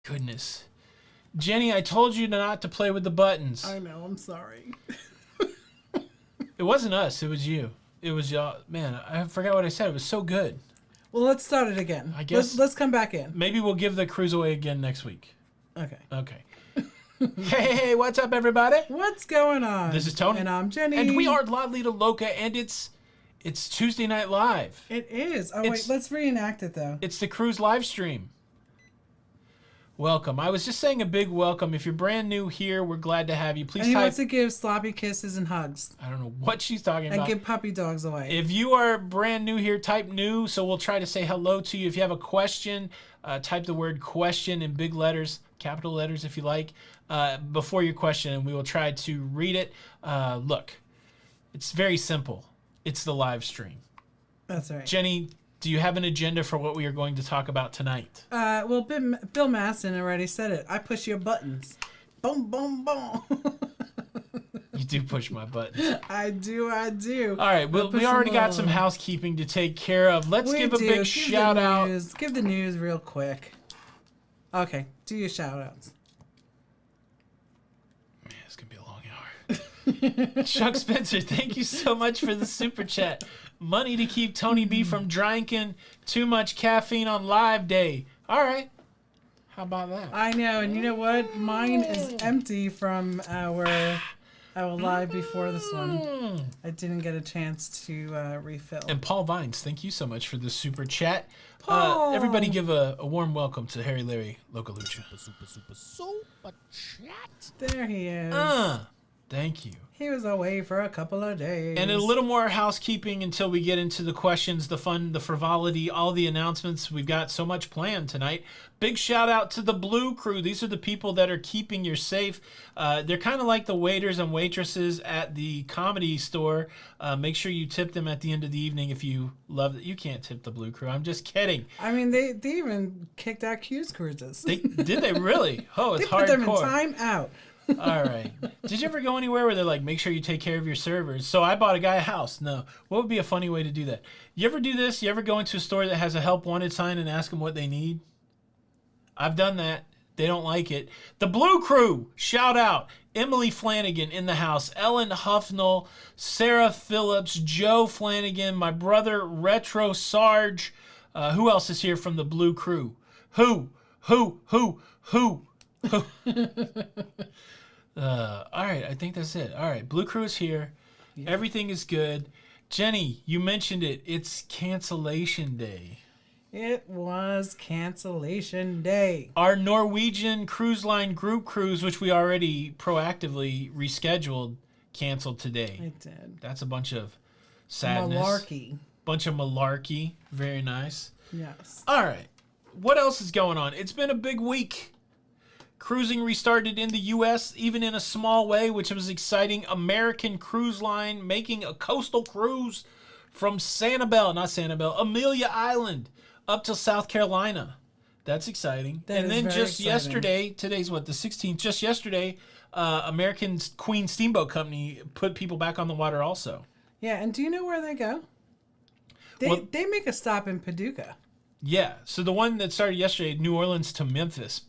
goodness. Jenny, I told you not to play with the buttons. I know, I'm sorry. It wasn't us, it was you. It was y'all. Man, I forgot what I said. It was so good. Well, let's start it again. I guess let's come back in. Maybe we'll give the cruise away again next week. Okay. Okay. Hey, what's up, everybody? What's going on? This is Tony. And I'm Jenny. And we are Lido Loca, and it's Tuesday Night Live. It is. Oh, wait, let's reenact it, though. It's the cruise live stream. Welcome. I was just saying a big welcome. If you're brand new here, we're glad to have you. Please and he wants to give sloppy kisses and hugs. I don't know what she's talking about. And give puppy dogs away. If you are brand new here, type new, so we'll try to say hello to you. If you have a question, type the word question in big letters, capital letters if you like, before your question, and we will try to read it. Look, it's very simple. It's the live stream. That's right. Jenny, do you have an agenda for what we are going to talk about tonight? Well, Bill Maston already said it. I push your buttons. Boom, boom, boom. You do push my buttons. I do. All right, we already got some housekeeping to take care of. Let's give a big shout out. Give the news real quick. Okay, do your shout outs. Man, it's going to be a long hour. Chuck Spencer, thank you so much for the super chat. Money to keep Tony B from drinking too much caffeine on live day. All right. How about that? I know, and you know what? Mine is empty from our live before this one. I didn't get a chance to refill. And Paul Vines, thank you so much for the super chat. Paul. Everybody give a warm welcome to Harry Larry Localucha. Super chat. There he is. Thank you. He was away for a couple of days. And a little more housekeeping until we get into the questions, the fun, the frivolity, all the announcements. We've got so much planned tonight. Big shout out to the Blue Crew. These are the people that are keeping you safe. They're kind of like the waiters and waitresses at the Comedy Store. Make sure you tip them at the end of the evening if you love it. You can't tip the Blue Crew. I'm just kidding. I mean, they even kicked out Q's cruises. Did they really? Oh, it's hardcore. They put them in time out. All right. Did you ever go anywhere where they're like, make sure you take care of your servers? So I bought a guy a house. No. What would be a funny way to do that? You ever do this? You ever go into a store that has a help wanted sign and ask them what they need? I've done that. They don't like it. The Blue Crew, shout out. Emily Flanagan in the house. Ellen Huffnell, Sarah Phillips, Joe Flanagan, my brother Retro Sarge. Who else is here from the Blue Crew? Who? All right, I think that's it. All right, Blue Crew is here. Yeah. Everything is good. Jenny, you mentioned it. It's cancellation day. It was cancellation day. Our Norwegian Cruise Line group cruise, which we already proactively rescheduled, canceled today. It did. That's a bunch of sadness. Malarkey. Bunch of malarkey. Very nice. Yes. All right. What else is going on? It's been a big week. Cruising restarted in the U.S., even in a small way, which was exciting. American Cruise Line making a coastal cruise from Amelia Island, up to South Carolina. That's exciting. And then just yesterday, today's what, the 16th, just yesterday, American Queen Steamboat Company put people back on the water also. Yeah, and do you know where they go? They make a stop in Paducah. Yeah, so the one that started yesterday, New Orleans to Memphis.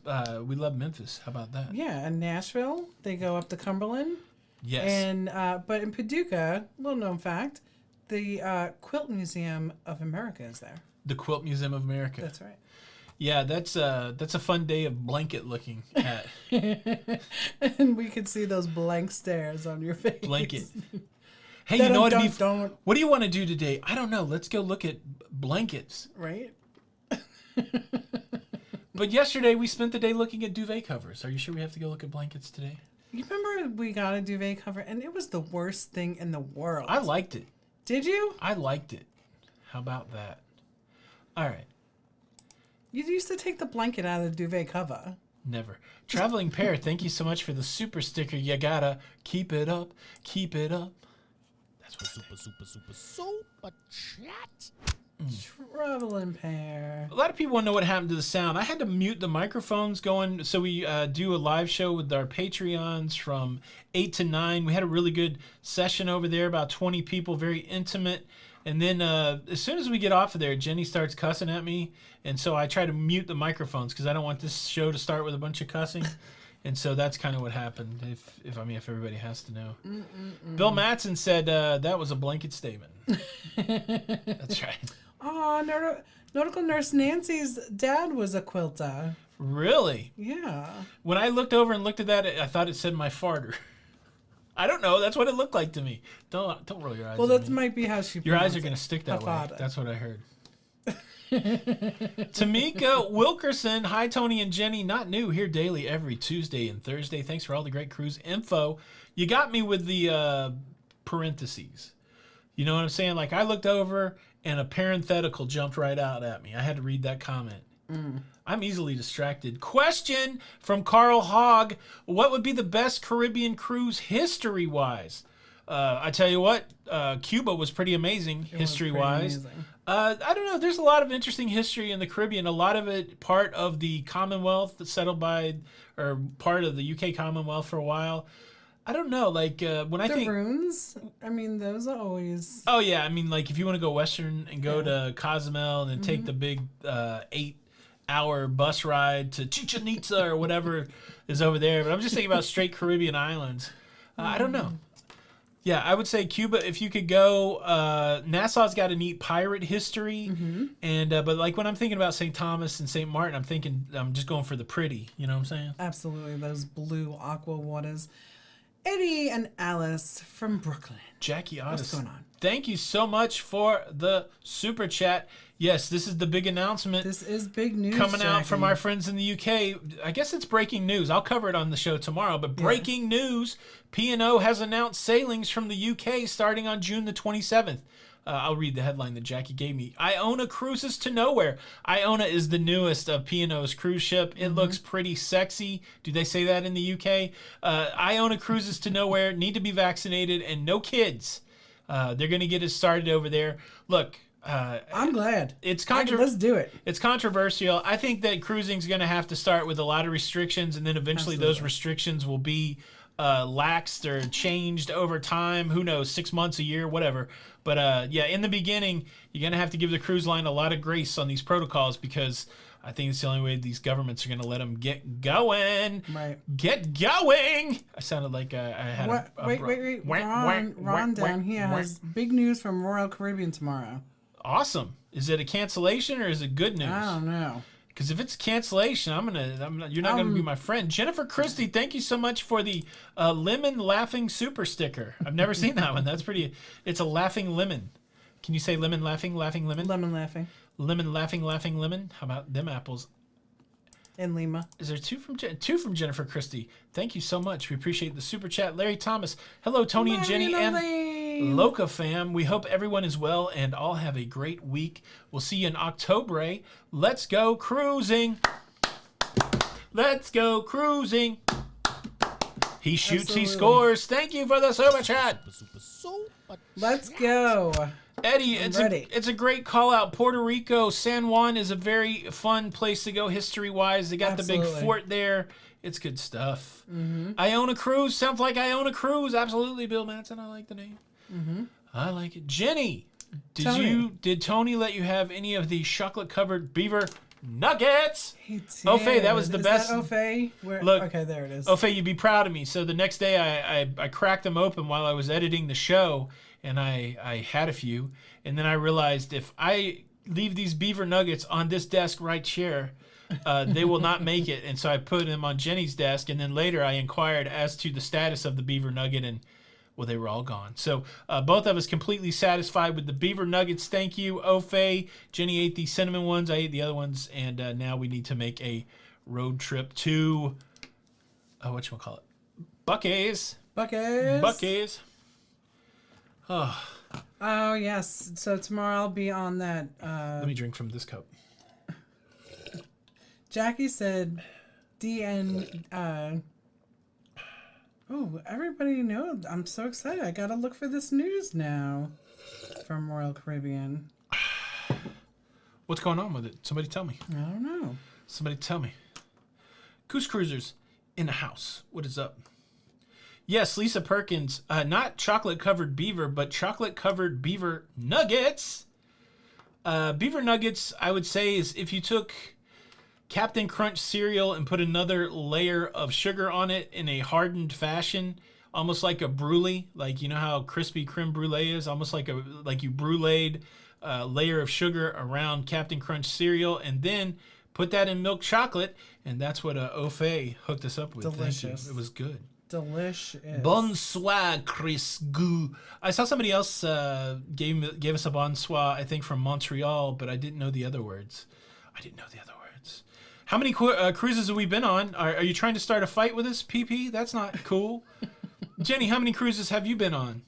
We love Memphis. How about that? Yeah, and Nashville, they go up to Cumberland. Yes. And but in Paducah, little known fact, the Quilt Museum of America is there. The Quilt Museum of America. That's right. Yeah, that's a fun day of blanket looking at. And we could see those blank stares on your face. Blanket. Hey, you know what? What do you want to do today? I don't know. Let's go look at blankets. Right. But yesterday we spent the day looking at duvet covers. Are you sure we have to go look at blankets today? You remember we got a duvet cover and it was the worst thing in the world. I liked it. Did you? I liked it. How about that? All right. You used to take the blanket out of the duvet cover. Never. Traveling Pear, thank you so much for the super sticker. You gotta keep it up. Keep it up. That's what super chat. Traveling Pear. A lot of people want to know what happened to the sound. I had to mute the microphones going, so we do a live show with our Patreons from 8 to 9. We had a really good session over there, about 20 people, very intimate. And then as soon as we get off of there, Jenny starts cussing at me. And so I try to mute the microphones because I don't want this show to start with a bunch of cussing. And so that's kind of what happened, if everybody has to know. Bill Mattson said that was a blanket statement. That's right. Oh, Nautical Nurse Nancy's dad was a quilter. Really? Yeah. When I looked over and looked at that, I thought it said my farter. I don't know. That's what it looked like to me. Don't roll your eyes. Well, at that me. might be how she. Your eyes are going to stick that way. Father. That's what I heard. Tamika Wilkerson, hi Tony and Jenny, not new, here daily every Tuesday and Thursday. Thanks for all the great cruise info. You got me with the parentheses. You know what I'm saying? Like I looked over and a parenthetical jumped right out at me. I had to read that comment. I'm easily distracted. Question from Carl Hogg. What would be the best Caribbean cruise history-wise? I tell you what, Cuba was pretty amazing history-wise. I don't know. There's a lot of interesting history in the Caribbean. A lot of it part of the Commonwealth that's settled by, or part of the UK Commonwealth for a while. I don't know. Like when I think runes, I mean, those are always. Oh yeah, I mean, like if you want to go western and go to Cozumel and then take the big 8-hour bus ride to Chichen Itza or whatever is over there. But I'm just thinking about straight Caribbean islands. I don't know. Yeah, I would say Cuba. If you could go, Nassau's got a neat pirate history, and but like when I'm thinking about St. Thomas and St. Martin, I'm just going for the pretty. You know what I'm saying? Absolutely, those blue aqua waters. Eddie and Alice from Brooklyn. Jackie Otis. What's going on? Thank you so much for the super chat. Yes, this is the big announcement. This is big news coming out from Jackie. our friends in the UK. I guess it's breaking news. I'll cover it on the show tomorrow. But breaking news, P&O has announced sailings from the UK starting on June the 27th. I'll read the headline that Jackie gave me. Iona cruises to nowhere. Iona is the newest of P&O's cruise ship. It looks pretty sexy. Do they say that in the UK? Iona cruises to nowhere, need to be vaccinated, and no kids. They're going to get it started over there. Look, I'm glad. Let's do it. It's controversial. I think that cruising's going to have to start with a lot of restrictions, and then eventually those restrictions will be laxed or changed over time. Who knows, 6 months, a year, whatever. But yeah, in the beginning, you're going to have to give the cruise line a lot of grace on these protocols because I think it's the only way these governments are going to let them get going. Right. Get going! I sounded like I had Wait. Ron down here has big news from Royal Caribbean tomorrow. Awesome. Is it a cancellation or is it good news? I don't know. Because if it's cancellation, you're not gonna be my friend. Jennifer Christie, thank you so much for the lemon laughing super sticker. I've never seen that one. That's pretty. It's a laughing lemon. Can you say lemon laughing lemon? Lemon laughing. Lemon laughing lemon. How about them apples? In Lima. Is there two from Jennifer Christie? Thank you so much. We appreciate the super chat. Larry Thomas. Hello, Tony and Jenny and Loca fam. We hope everyone is well and all have a great week. We'll see you in October. Let's go cruising. Let's go cruising. He shoots, he scores. Thank you for the super chat. Let's go. Eddie, it's a great call out. Puerto Rico, San Juan is a very fun place to go history-wise. They got the big fort there. It's good stuff. Iona Cruise, sounds like Iona Cruise. Absolutely, Bill Mattson. I like the name. I like it. Jenny, did Tony let you have any of the chocolate-covered beaver nuggets? He did. Ofe, that was the best. That Ofe? Look, okay, there it is. Ofe, you'd be proud of me. So the next day, I cracked them open while I was editing the show, and I had a few, and then I realized if I leave these beaver nuggets on this desk right here, they will not make it. And so I put them on Jenny's desk, and then later I inquired as to the status of the beaver nugget, and well, they were all gone. So both of us completely satisfied with the beaver nuggets. Thank you, Ofe. Jenny ate the cinnamon ones. I ate the other ones, and now we need to make a road trip to whatchamacallit? Buc-ee's. Buc-ee's. Oh, yes. So tomorrow I'll be on that. Let me drink from this cup. Jackie said DN. Oh, everybody knows. I'm so excited. I got to look for this news now from Royal Caribbean. What's going on with it? Somebody tell me. I don't know. Somebody tell me. Goose Cruisers in the house. What is up? Yes, Lisa Perkins. Not chocolate-covered beaver, but chocolate-covered beaver nuggets. Beaver nuggets, I would say, is if you took Captain Crunch cereal and put another layer of sugar on it in a hardened fashion, almost like a brulee, like you know how crispy creme brulee is, almost like you bruleed a layer of sugar around Captain Crunch cereal, and then put that in milk chocolate, and that's what Ofe hooked us up with. Delicious. Thank you. It was good. Delicious. Bonsoir, Chris Goo. I saw somebody else gave us a bonsoir, I think from Montreal, but I didn't know the other words. How many cruises have we been on? Are you trying to start a fight with us, PP? That's not cool. Jenny, how many cruises have you been on?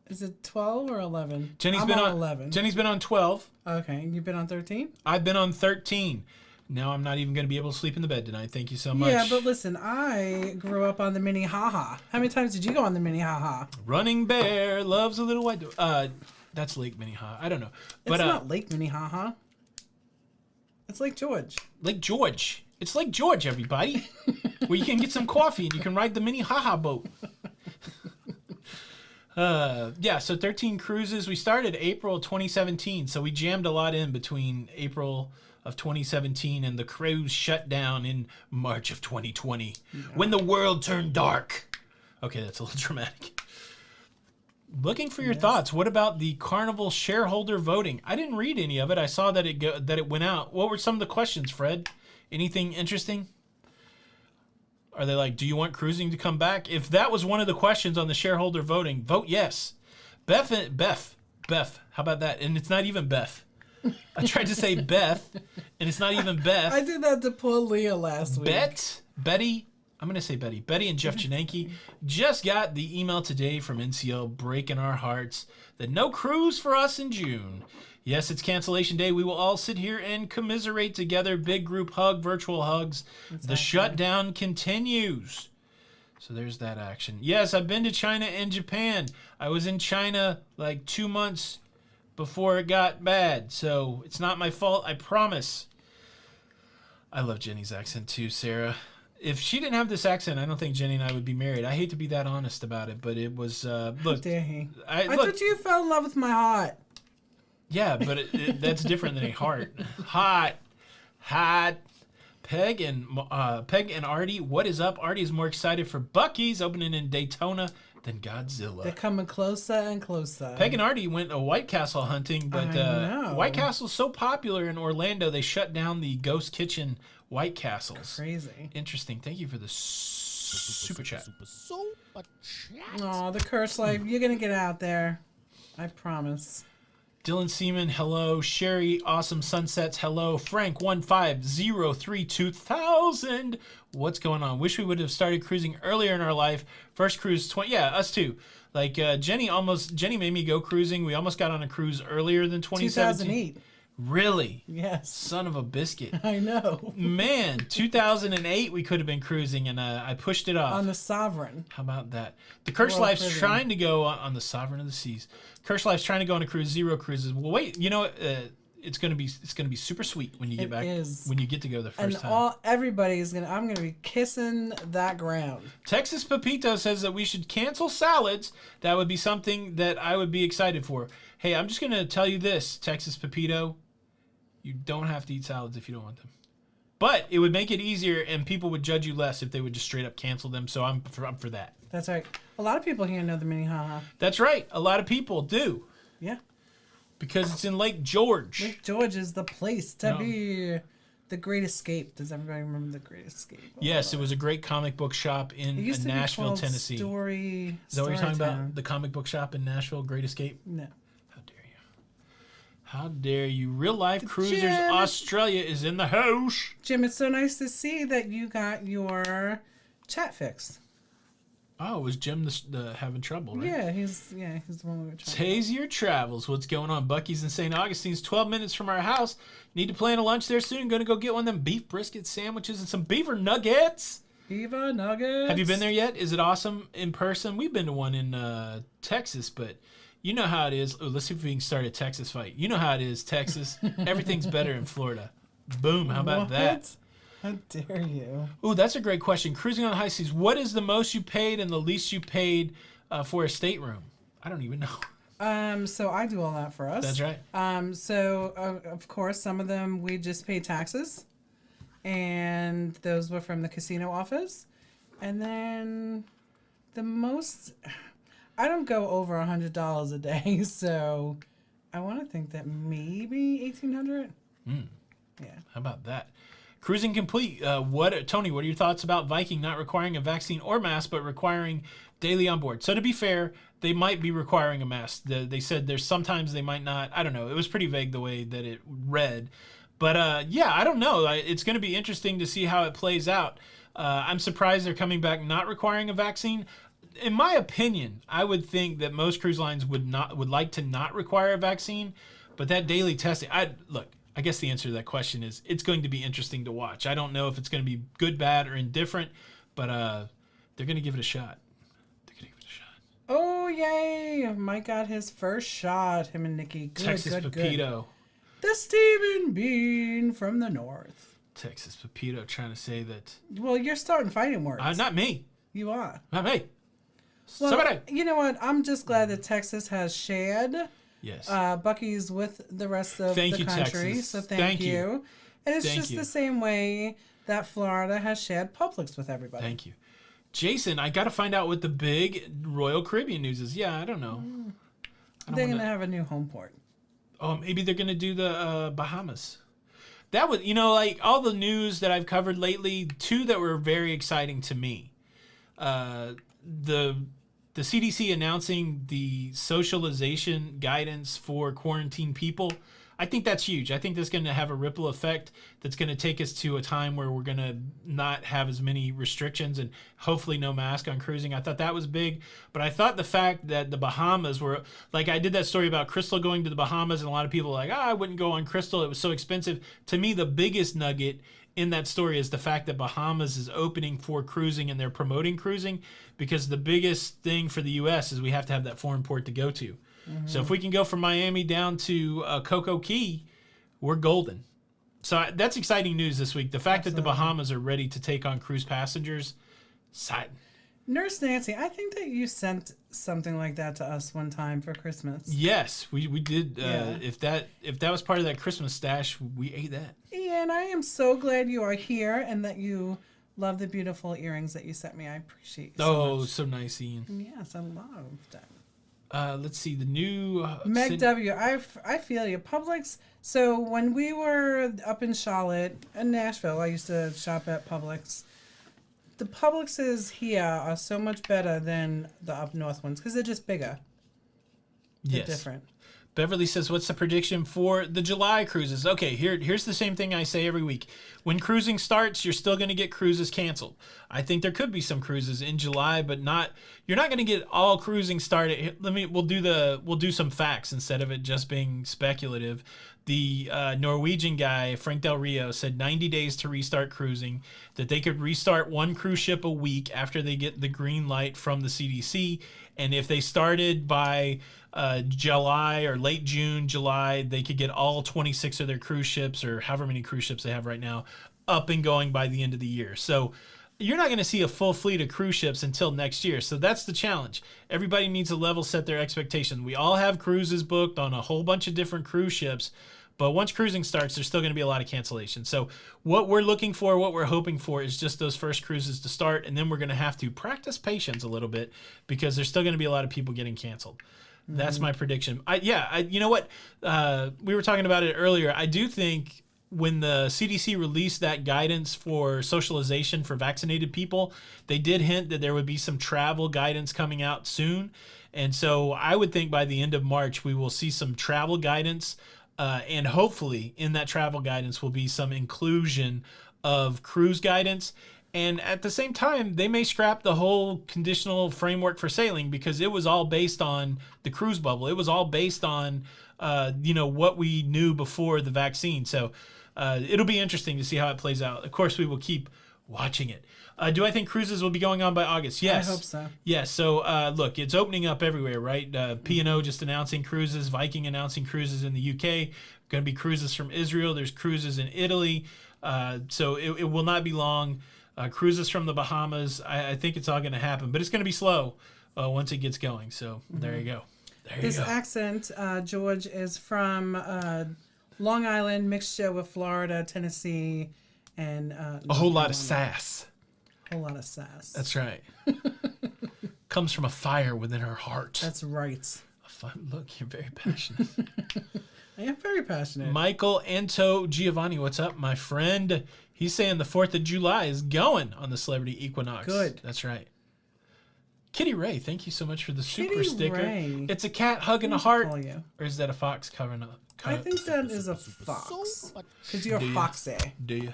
Is it 12 or 11? Jenny's I'm been on 11. Jenny's been on 12. Okay, you've been on 13? I've been on 13. Now I'm not even going to be able to sleep in the bed tonight. Thank you so much. Yeah, but listen, I grew up on the Mini Haha. How many times did you go on the Mini Haha? Running Bear loves a little white dog. That's Lake Minnehaha. I don't know. But, it's not Lake Minnehaha. It's Lake George. Lake George. It's Lake George, everybody. Where you can get some coffee and you can ride the Minnehaha boat. Yeah, so 13 cruises. We started April 2017, so we jammed a lot in between April of 2017 and the cruise shut down in March of 2020 when the world turned dark. Okay, that's a little dramatic. Looking for your thoughts. What about the Carnival shareholder voting? I didn't read any of it. I saw that it went out. What were some of the questions, Fred? Anything interesting? Are they like, do you want cruising to come back? If that was one of the questions on the shareholder voting, vote yes. Beth, how about that? And it's not even Beth. I tried to say Beth, and it's not even Beth. I did that to poor Leah last week. Betty, I'm going to say Betty. Betty and Jeff Janenke just got the email today from NCL breaking our hearts that no cruise for us in June. Yes, it's cancellation day. We will all sit here and commiserate together. Big group hug, virtual hugs. Exactly. The shutdown continues. So there's that action. Yes, I've been to China and Japan. I was in China like 2 months before it got bad. So it's not my fault, I promise. I love Jenny's accent too, Sarah. If she didn't have this accent, I don't think Jenny and I would be married. I hate to be that honest about it, but it was... look, how dare he? I thought you fell in love with my heart. Yeah, but that's different than a heart. Hot. Peg and Artie, what is up? Artie is more excited for Buc-ee's opening in Daytona than Godzilla. They're coming closer and closer. Peg and Artie went White Castle hunting, but White Castle's so popular in Orlando, they shut down the Ghost Kitchen White Castles. Crazy. Interesting. Thank you for the super chat. Super chat. Aw, the curse life. You're going to get out there. I promise. Dylan Seaman, hello. Sherry, Awesome Sunsets, hello. Frank, 1503 2000. What's going on? Wish we would have started cruising earlier in our life. First cruise, 20. Yeah, us too. Like Jenny made me go cruising. We almost got on a cruise earlier than 2017. 2008. Really? Yes. Son of a biscuit. I know. Man, 2008 we could have been cruising, and I pushed it off. On the Sovereign. How about that? The Curse Life's trying to go on the Sovereign of the Seas. Curse Life's trying to go on a cruise, 0 cruises. Well, wait, you know it's gonna be super sweet when you get back. When you get to go the first time. And I'm gonna be kissing that ground. Texas Pepito says that we should cancel salads. That would be something that I would be excited for. Hey, I'm just gonna tell you this, Texas Pepito. You don't have to eat salads if you don't want them. But it would make it easier, and people would judge you less if they would just straight up cancel them, so I'm for that. That's right. A lot of people here know the Minnehaha. That's right. A lot of people do. Yeah. Because it's in Lake George. Lake George is the place to be. The Great Escape. Does everybody remember the Great Escape? Yes, it was a great comic book shop in Nashville, Tennessee. Is that what you're talking about? The comic book shop in Nashville, Great Escape? No. How dare you? Real Life Cruisers Australia is in the house. Jim, it's so nice to see that you got your chat fixed. Oh, was Jim the having trouble, right? Yeah, he's the one we were trying. Tazier Travels. What's going on? Buc-ee's in St. Augustine's 12 minutes from our house. Need to plan a lunch there soon. Gonna go get one of them beef brisket sandwiches and some beaver nuggets. Beaver nuggets. Have you been there yet? Is it awesome in person? We've been to one in Texas, but you know how it is. Oh, let's see if we can start a Texas fight. You know how it is, Texas. Everything's better in Florida. Boom. How about that? How dare you? Ooh, that's a great question. Cruising on the high seas. What is the most you paid and the least you paid for a stateroom? I don't even know. So I do all that for us. That's right. Of course, some of them we just pay taxes, and those were from the casino office. And then the most, I don't go over $100 a day, so I want to think that maybe 1,800. Yeah. How about that? Cruising complete. Tony, what are your thoughts about Viking not requiring a vaccine or mask, but requiring daily on board? So to be fair, they might be requiring a mask. They said there's sometimes they might not. I don't know. It was pretty vague the way that it read. But yeah, I don't know. It's going to be interesting to see how it plays out. I'm surprised they're coming back not requiring a vaccine. In my opinion, I would think that most cruise lines would like to not require a vaccine, but that daily testing. I guess the answer to that question is it's going to be interesting to watch. I don't know if it's going to be good, bad, or indifferent, but they're going to give it a shot. Oh, yay. Mike got his first shot, him and Nikki. Good, Texas Pepito. The Stephen Bean from the north. Texas Pepito trying to say that. Well, you're starting fighting words. Not me. You are. Not me. Well, Somebody. You know what? I'm just glad that Texas has shared. Yes. Bucky's with the rest of Thank the you, country. Texas. So thank you. And it's just the same way that Florida has shared Publix with everybody. Thank you. Jason, I got to find out what the big Royal Caribbean news is. Yeah, I don't know. They're going to have a new home port. Oh, maybe they're going to do the Bahamas. That was, like all the news that I've covered lately, two that were very exciting to me. The CDC announcing the socialization guidance for quarantine people. I think that's huge. I think that's going to have a ripple effect that's going to take us to a time where we're going to not have as many restrictions and hopefully no mask on cruising. I thought that was big. But I thought the fact that the Bahamas were, like I did that story about Crystal going to the Bahamas and a lot of people were like, I wouldn't go on Crystal. It was so expensive. To me, the biggest nugget in that story is the fact that Bahamas is opening for cruising and they're promoting cruising, because the biggest thing for the U.S. is we have to have that foreign port to go to. So if we can go from Miami down to Coco Key, we're golden. So that's exciting news this week. The fact that the Bahamas are ready to take on cruise passengers, exciting. Nurse Nancy, I think that you sent something like that to us one time for Christmas. Yes, we did. Yeah. If that was part of that Christmas stash, we ate that. And I am so glad you are here and that you love the beautiful earrings that you sent me. I appreciate you so much. So nice, Ian. Yes, I loved that. Let's see, the new... Meg W., I feel you. Publix, so when we were up in Charlotte and Nashville, I used to shop at Publix. The Publixes here are so much better than the up north ones because they're just bigger. They're different. Beverly says, what's the prediction for the July cruises? Okay, here's the same thing I say every week. When cruising starts, you're still going to get cruises canceled. I think there could be some cruises in July, but you're not going to get all cruising started. We'll do some facts instead of it just being speculative. The Norwegian guy, Frank Del Rio, said 90 days to restart cruising, that they could restart one cruise ship a week after they get the green light from the CDC. And if they started by July or late June, July, they could get all 26 of their cruise ships, or however many cruise ships they have right now, up and going by the end of the year. So you're not going to see a full fleet of cruise ships until next year. So that's the challenge. Everybody needs to level set their expectations. We all have cruises booked on a whole bunch of different cruise ships, but once cruising starts, there's still going to be a lot of cancellations. So what we're looking for, what we're hoping for is just those first cruises to start, and then we're going to have to practice patience a little bit because there's still going to be a lot of people getting canceled. That's my prediction. You know what? We were talking about it earlier. I do think when the CDC released that guidance for socialization for vaccinated people, they did hint that there would be some travel guidance coming out soon. And so I would think by the end of March, we will see some travel guidance. And hopefully in that travel guidance will be some inclusion of cruise guidance. And at the same time, they may scrap the whole conditional framework for sailing because it was all based on the cruise bubble. It was all based on, what we knew before the vaccine. So it'll be interesting to see how it plays out. Of course, we will keep watching it. Do I think cruises will be going on by August? Yes. I hope so. Yes. So, look, it's opening up everywhere, right? P&O just announcing cruises. Viking announcing cruises in the UK. Going to be cruises from Israel. There's cruises in Italy. So it will not be long. Cruises from the Bahamas, I think it's all going to happen, but it's going to be slow once it gets going. So there you go. This accent, George, is from Long Island, mixture with Florida, Tennessee, and a whole lot of sass. A whole lot of sass. That's right. Comes from a fire within her heart. That's right. Look, you're very passionate. I am very passionate. Michael Anto Giovanni, what's up, my friend? He's saying the 4th of July is going on the Celebrity Equinox. Good. That's right. Kitty Ray, thank you so much for the super Kitty sticker. Ray. It's a cat hugging a heart. Call you. Or is that a fox covering up? I think that is a fox. Because you're foxy. Do you?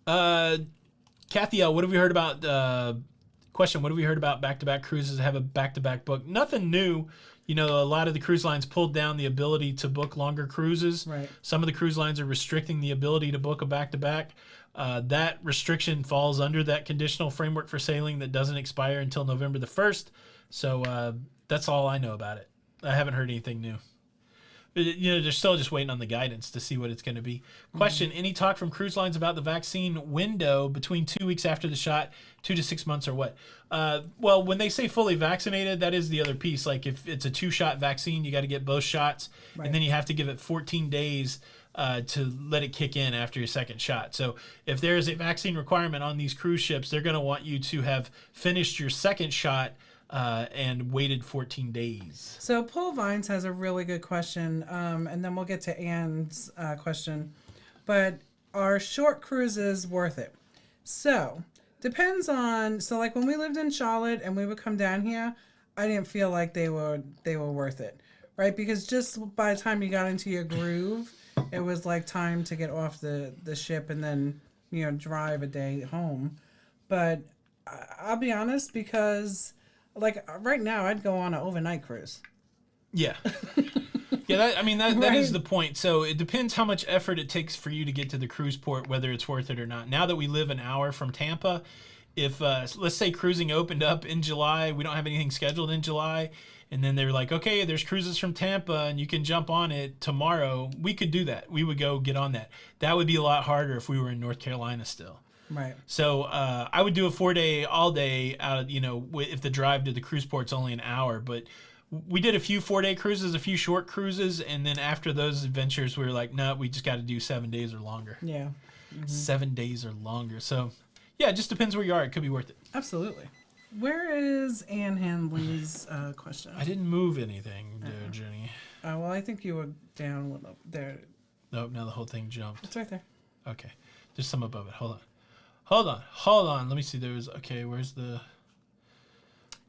Kathy L., what have we heard about... question, what have we heard about back-to-back cruises that have a back-to-back book? Nothing new. You know, a lot of the cruise lines pulled down the ability to book longer cruises. Right. Some of the cruise lines are restricting the ability to book a back-to-back. That restriction falls under that conditional framework for sailing that doesn't expire until November the 1st. So that's all I know about it. I haven't heard anything new. You know, they're still just waiting on the guidance to see what it's going to be. Question, any talk from cruise lines about the vaccine window between 2 weeks after the shot, 2 to 6 months or what? Well, when they say fully vaccinated, that is the other piece. Like if it's a 2-shot vaccine, you got to get both shots. Right. And then you have to give it 14 days to let it kick in after your second shot. So if there is a vaccine requirement on these cruise ships, they're going to want you to have finished your second shot and waited 14 days. So Paul Vines has a really good question, and then we'll get to Anne's question. But are short cruises worth it? So depends on. So like when we lived in Charlotte and we would come down here, I didn't feel like they were worth it, right? Because just by the time you got into your groove, it was like time to get off the ship and then drive a day home. But I'll be honest, because like right now, I'd go on an overnight cruise. Yeah. Yeah, that Right. is the point. So it depends how much effort it takes for you to get to the cruise port, whether it's worth it or not. Now that we live an hour from Tampa, if let's say cruising opened up in July, we don't have anything scheduled in July, and then they're like, okay, there's cruises from Tampa and you can jump on it tomorrow, we could do that. We would go get on that. That would be a lot harder if we were in North Carolina still. Right. So I would do a 4-day, all day out of, if the drive to the cruise port's only an hour. But we did a few 4-day cruises, a few short cruises. And then after those adventures, we were like, no, we just got to do 7 days or longer. Yeah. Mm-hmm. 7 days or longer. So, yeah, it just depends where you are. It could be worth it. Absolutely. Where is Anne Handley's question? I didn't move anything, Jenny. Well, I think you were down a little there. Nope, now the whole thing jumped. It's right there. Okay. There's some above it. Hold on. Let me see. Where's the...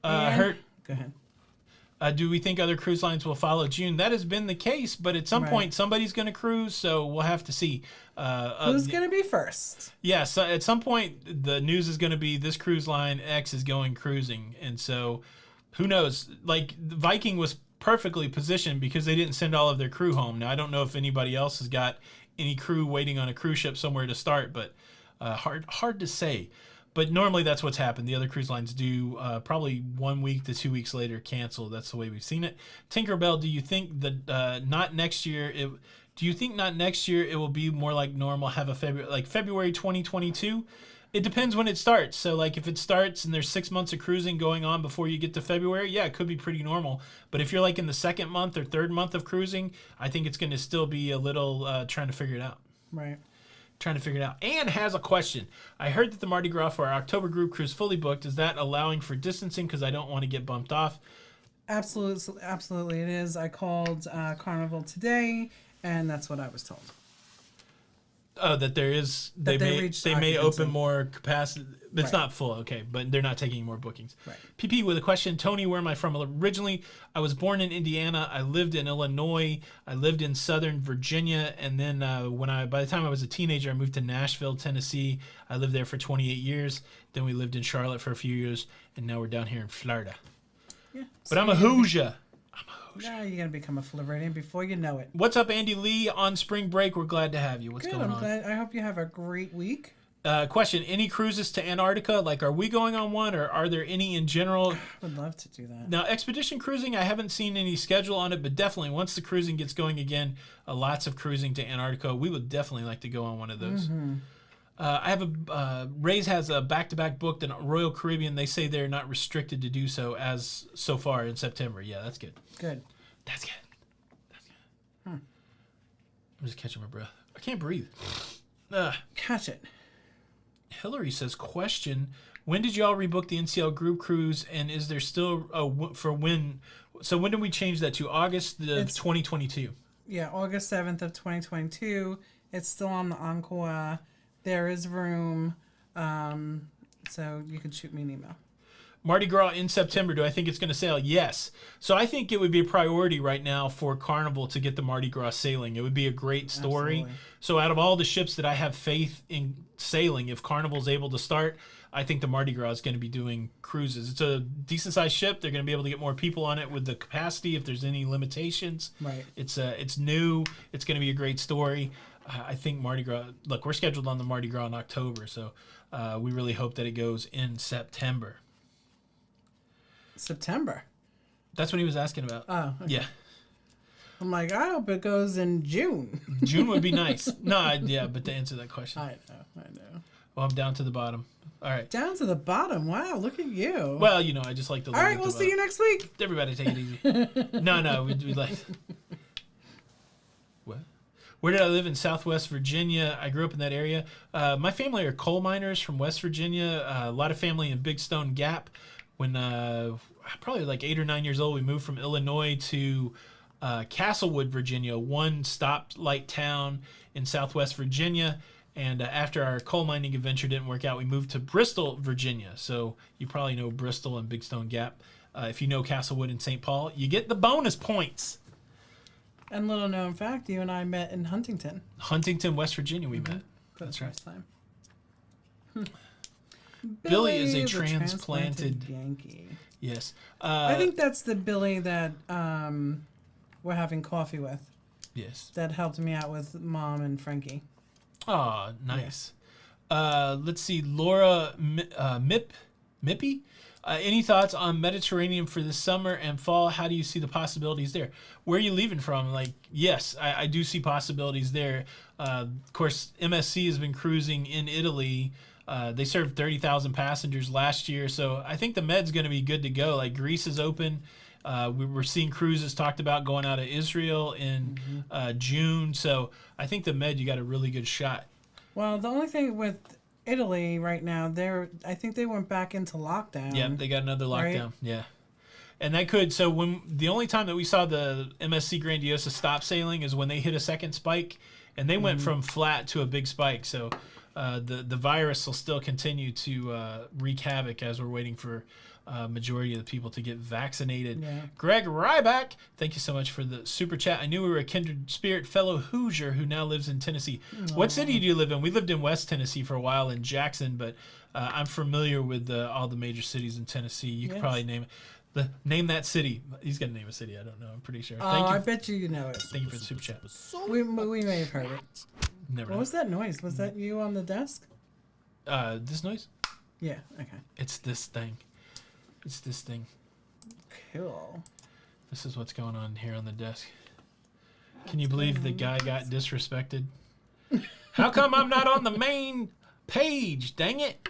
Go ahead. Do we think other cruise lines will follow June? That has been the case, but at some point, somebody's going to cruise, so we'll have to see. Who's going to be first? Yeah, so at some point, the news is going to be this cruise line X is going cruising, and so who knows? Like, Viking was perfectly positioned because they didn't send all of their crew home. Now, I don't know if anybody else has got any crew waiting on a cruise ship somewhere to start, but... hard to say, but normally that's what's happened. The other cruise lines do probably 1 week to 2 weeks later cancel. That's the way we've seen it. Tinkerbell, do you think that not next year? Do you think not next year it will be more like normal? Have a February 2022? It depends when it starts. So like if it starts and there's 6 months of cruising going on before you get to February, yeah, it could be pretty normal. But if you're like in the 2nd month or 3rd month of cruising, I think it's going to still be a little trying to figure it out. Right. Trying to figure it out. Anne has a question. I heard that the Mardi Gras for our October group cruise fully booked. Is that allowing for distancing because I don't want to get bumped off? Absolutely it is. I called Carnival today, and that's what I was told. Oh, that there is. They may open more capacity. It's not full, okay, but they're not taking any more bookings. Right. PP with a question. Tony, where am I from? Originally, I was born in Indiana. I lived in Illinois. I lived in Southern Virginia, and then by the time I was a teenager, I moved to Nashville, Tennessee. I lived there for 28 years. Then we lived in Charlotte for a few years, and now we're down here in Florida. Yeah. But I'm a Hoosier. Now you're going to become a Floridian before you know it. What's up, Andy Lee? On spring break, we're glad to have you. What's going on? I hope you have a great week. Question: any cruises to Antarctica? Like, are we going on one, or are there any in general? I would love to do that. Now, expedition cruising, I haven't seen any schedule on it, but definitely once the cruising gets going again, lots of cruising to Antarctica. We would definitely like to go on one of those. I have Ray's has a back-to-back booked in Royal Caribbean. They say they're not restricted to do so as so far in September. Yeah, that's good. Good. That's good. That's good. I'm just catching my breath. I can't breathe. Catch it. Hillary says, question, when did y'all rebook the NCL group cruise, and is there still for when? So when did we change that to? August of 2022. Yeah, August 7th of 2022. It's still on the Encore. There is room, so you can shoot me an email. Mardi Gras in September. Do I think it's going to sail? Yes. So I think it would be a priority right now for Carnival to get the Mardi Gras sailing. It would be a great story. Absolutely. So out of all the ships that I have faith in sailing, if Carnival's able to start, I think the Mardi Gras is going to be doing cruises. It's a decent-sized ship. They're going to be able to get more people on it with the capacity if there's any limitations. Right. It's new. It's going to be a great story. I think Mardi Gras, look, we're scheduled on the Mardi Gras in October, so we really hope that it goes in September. September. That's what he was asking about. Oh, okay. Yeah. I'm like, I hope it goes in June. June would be nice. No, yeah, but to answer that question. I know. Well, I'm down to the bottom. All right. Down to the bottom. Wow, look at you. Well, you know, I just like to. All right, we'll see you next week. Everybody take it easy. No, we like. What? Where did I live in Southwest Virginia? I grew up in that area. My family are coal miners from West Virginia. A lot of family in Big Stone Gap. When probably like 8 or 9 years old, we moved from Illinois to Castlewood, Virginia, one stoplight town in Southwest Virginia. And after our coal mining adventure didn't work out, we moved to Bristol, Virginia. So you probably know Bristol and Big Stone Gap. If you know Castlewood and St. Paul, you get the bonus points. And little known fact, you and I met in Huntington. Huntington, West Virginia, we met. For That's the right. first time. Billy is a the transplanted Yankee. Yes. I think that's the Billy that we're having coffee with. Yes. That helped me out with Mom and Frankie. Oh, nice. Yeah. Let's see. Laura Mippy? Any thoughts on Mediterranean for the summer and fall? How do you see the possibilities there? Where are you leaving from? Like, yes, I do see possibilities there. Of course, MSC has been cruising in Italy. They served 30,000 passengers last year, so I think the Med's going to be good to go. Like, Greece is open. We're seeing cruises talked about going out of Israel in June, so I think the Med, you got a really good shot. Well, the only thing with Italy right now, I think they went back into lockdown. Yeah, they got another lockdown. Right? Yeah. And that could, so when the only time that we saw the MSC Grandiosa stop sailing is when they hit a second spike, and they went from flat to a big spike. So the virus will still continue to wreak havoc as we're waiting for majority of the people to get vaccinated. Yeah. Greg Ryback, thank you so much for the super chat. I knew we were a kindred spirit fellow Hoosier who now lives in Tennessee. Aww. What city do you live in? We lived in West Tennessee for a while in Jackson, but I'm familiar with all the major cities in Tennessee. You could probably name it. Name that city. He's got to name a city. I don't know. I'm pretty sure. Oh, I bet you know it. Thank you for the super chat. We may have heard it. Never. What was that noise? Was that you on the desk? This noise? Yeah. Okay. It's this thing. It's this thing. Cool. This is what's going on here on the desk. Can you believe the guy got disrespected? How come I'm not on the main page? Dang it.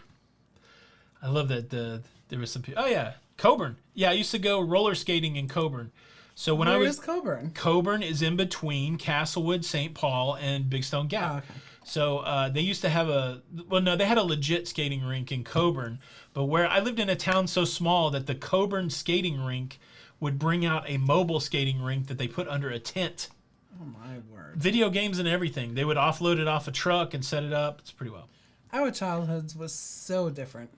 I love that there was some people. Oh, yeah. Coburn. Yeah, I used to go roller skating in Coburn. So when Where is Coburn? Coburn is in between Castlewood, St. Paul, and Big Stone Gap. Oh, okay. So they used to have they had a legit skating rink in Coburn, but where I lived in a town so small that the Coburn skating rink would bring out a mobile skating rink that they put under a tent. Oh my word. Video games and everything. They would offload it off a truck and set it up. It's pretty well. Our childhoods was so different.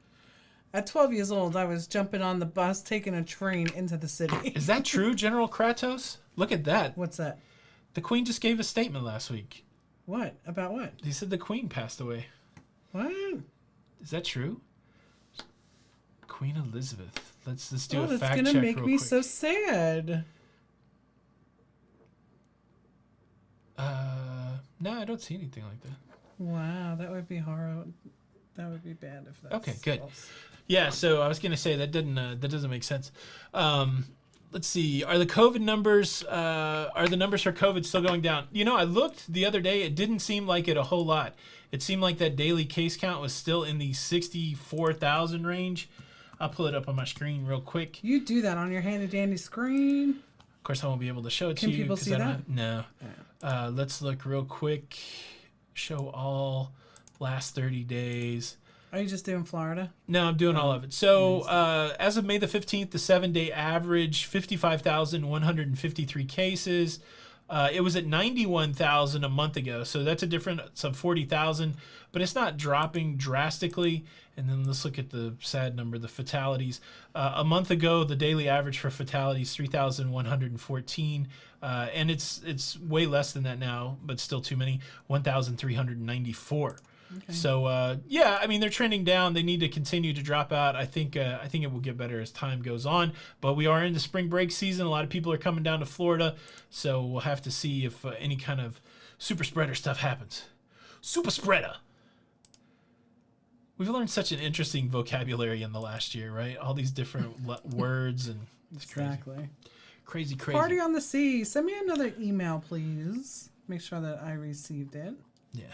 At 12 years old, I was jumping on the bus, taking a train into the city. Is that true, General Kratos? Look at that. What's that? The Queen just gave a statement last week. What? About what? He said the Queen passed away. What? Is that true? Queen Elizabeth. Let's do a that's fact check gonna make real me quick. so sad. No, I don't see anything like that. Wow, that would be horrible. That would be bad if that's Okay, good. false. Yeah, so I was gonna say that doesn't make sense. Let's see. Are the COVID numbers? Are the numbers for COVID still going down? You know, I looked the other day. It didn't seem like it a whole lot. It seemed like that daily case count was still in the 64,000 range. I'll pull it up on my screen real quick. You do that on your handy dandy screen. Of course, I won't be able to show it Can to you. people 'cause see I don't that? have- no. Let's look real quick. Show all last 30 days. Are you just doing Florida? No, I'm doing all of it. So as of May the 15th, the 7-day average, 55,153 cases. It was at 91,000 a month ago. So that's a difference of 40,000, but it's not dropping drastically. And then let's look at the sad number, the fatalities. A month ago, the daily average for fatalities, 3,114. And it's way less than that now, but still too many, 1,394. Okay. So yeah, I mean they're trending down. They need to continue to drop out. I think it will get better as time goes on. But we are in the spring break season. A lot of people are coming down to Florida, so we'll have to see if any kind of super spreader stuff happens. Super spreader. We've learned such an interesting vocabulary in the last year, right? All these different words and it's Exactly. crazy. Party on the Sea. Send me another email, please. Make sure that I received it. Yeah.